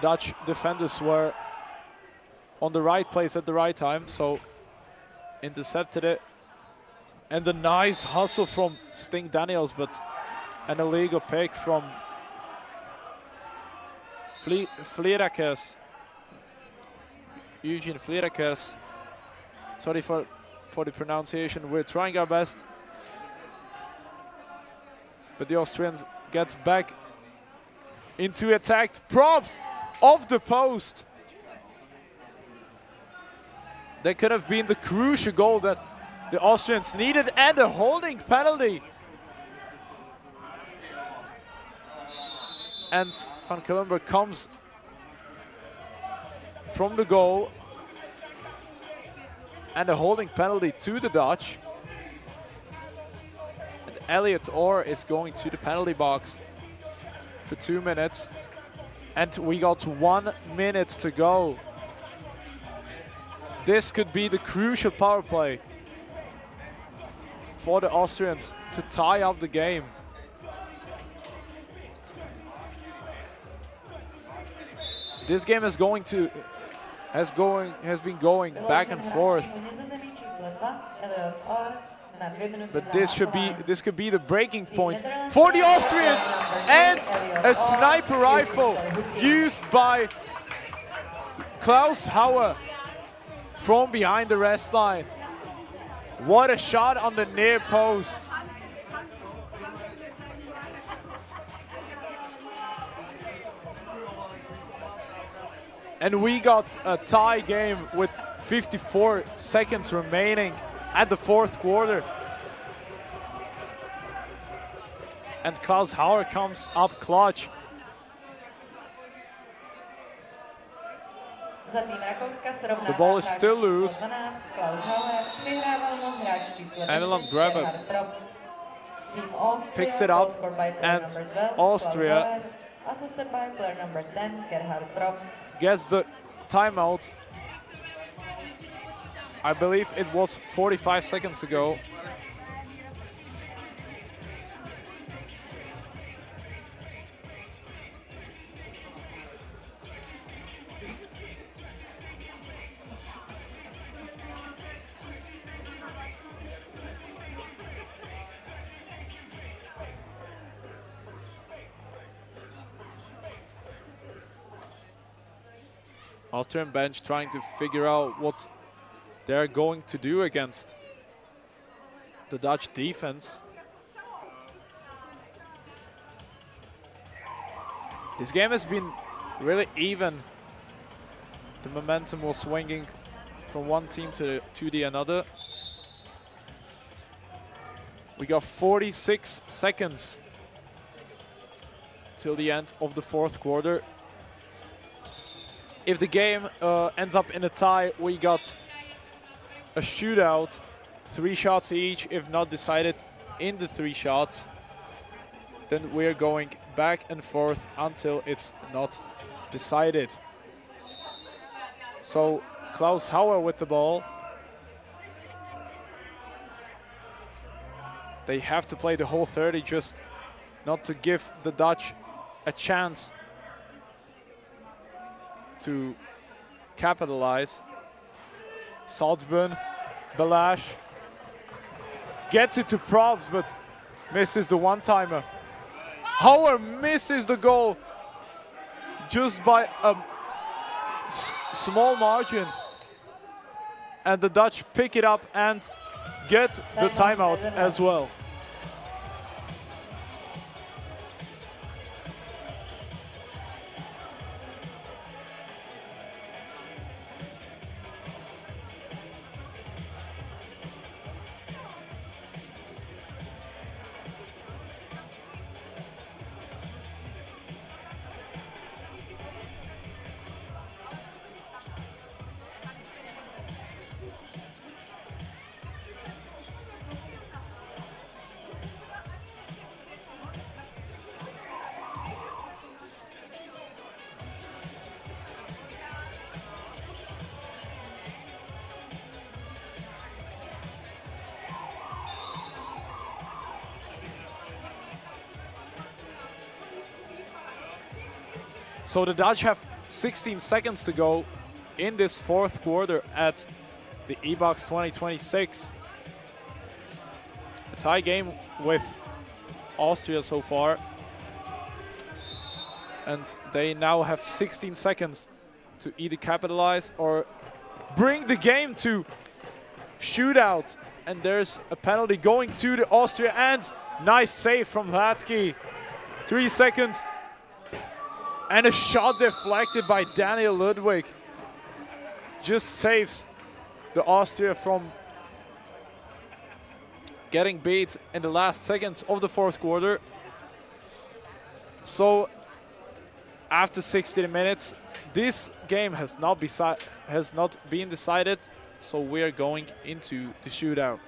Dutch defenders were on the right place at the right time, so intercepted it. And a nice hustle from Sting Daniels, but an illegal pick from Vlierakers. Eugene Vlierakers. Sorry for the pronunciation. We're trying our best. But the Austrians get back into attack. Probst off the post. That could have been the crucial goal that the Austrians needed, and a holding penalty. And Van Killenberg comes from the goal, and a holding penalty to the Dutch. And Elliot Orr is going to the penalty box for 2 minutes, and we got 1 minute to go. This could be the crucial power play for the Austrians to tie up the game. This game has been going back and forth. But this could be the breaking point for the Austrians, and a sniper rifle used by Klaus Hauer from behind the rest line. What a shot on the near post. And we got a tie game with 54 seconds remaining at the fourth quarter. And Klaus Hauer comes up clutch. The ball is still loose. Emil Grebe picks it up, and Austria gets the timeout. I believe it was 45 seconds ago. Austrian bench trying to figure out what they're going to do against the Dutch defense. This game has been really even. The momentum was swinging from one team to the another. We got 46 seconds till the end of the fourth quarter. If the game ends up in a tie, we got a shootout, 3 shots each. If not decided in the 3 shots, then we're going back and forth until it's not decided. So Klaus Hauer with the ball. They have to play the whole 30 just not to give the Dutch a chance to capitalize. Salzburn, Balash gets it to Probst, but misses the one-timer. Hauer misses the goal just by a small margin. And the Dutch pick it up and get the timeout as well. So the Dutch have 16 seconds to go in this 4th quarter at the EBOX 2026. A tie game with Austria so far. And they now have 16 seconds to either capitalize or bring the game to shootout. And there's a penalty going to the Austria, and nice save from Hladky. 3 seconds. And a shot deflected by Daniel Ludwig just saves the Austria from getting beat in the last seconds of the 4th quarter. So after 16 minutes, this game has not been decided, so we're going into the shootout.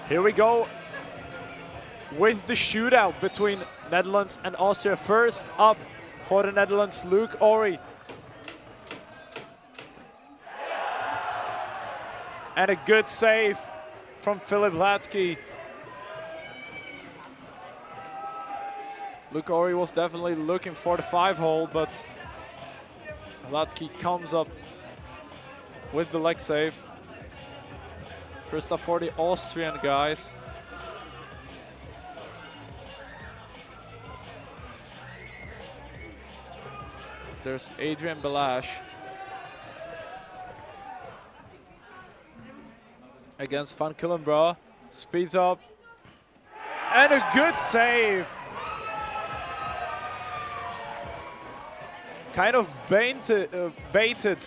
Here we go with the shootout between Netherlands and Austria. First up for the Netherlands, Luke Ori. And a good save from Philip Hladky. Luke Ori was definitely looking for the 5-hole, but Hladky comes up with the leg save. First up for the Austrian guys. There's Adrian Balash against Van Killenbrough. Speeds up. And a good save. kind of baited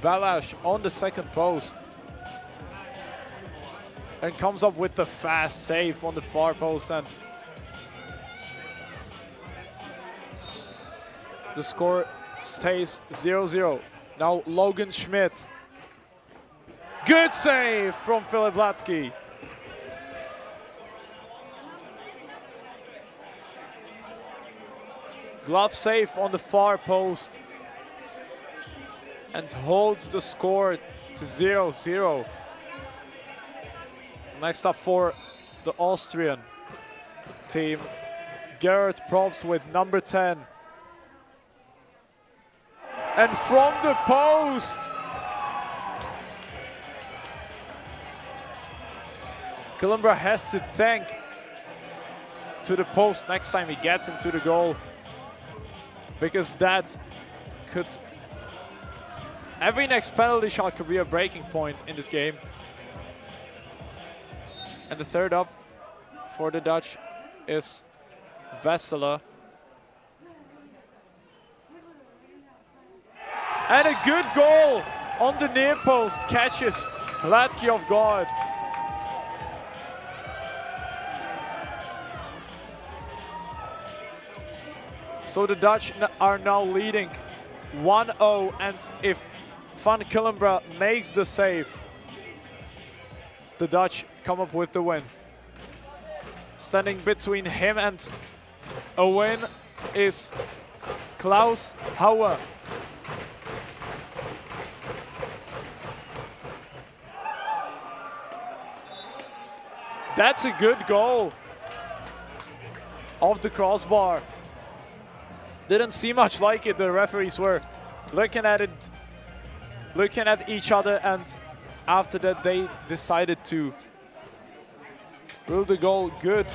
Balázs on the second post. And comes up with the fast save on the far post, and the score stays 0-0. Now Logan Schmidt. Good save from Filip Latky. Glove save on the far post and holds the score to 0-0. Next up for the Austrian team, Gerhard Probst with number 10. And from the post, Kilimbra has to tank to the post next time he gets into the goal, because that could, every next penalty shot could be a breaking point in this game. And the third up for the Dutch is Vessela. And a good goal on the near post, catches Latky off guard. So the Dutch are now leading 1-0, and if Van Kilimbra makes the save, the Dutch come up with the win. Standing between him and a win is Klaus Hauer. That's a good goal off the crossbar. Didn't see much like it. The referees were looking at it, looking at each other, and after that they decided to rule the goal good.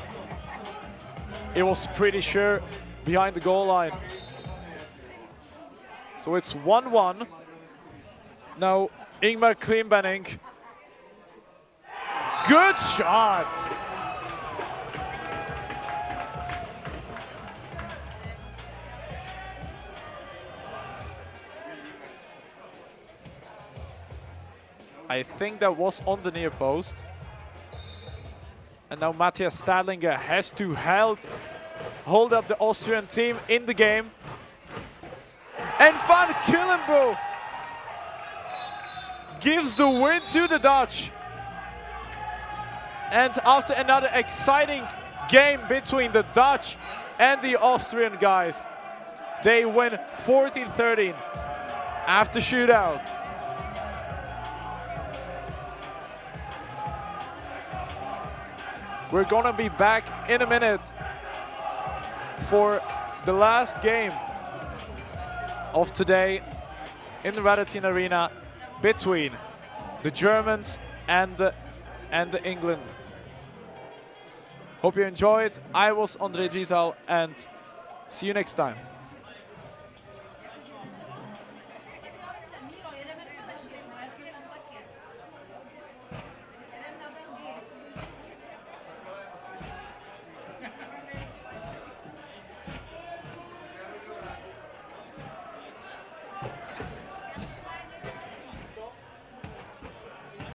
It was pretty sure behind the goal line. So it's 1-1. Now Ingmar Klimbenning. Good shot! I think that was on the near post. And now Matthias Stadlinger has to hold up the Austrian team in the game. And Van Kilimbra gives the win to the Dutch. And after another exciting game between the Dutch and the Austrian guys, they win 14-13 after shootout. We're gonna be back in a minute for the last game of today in the Radotín Arena between the Germans and the England. Hope you enjoyed. I was Andre Gisal, and see you next time.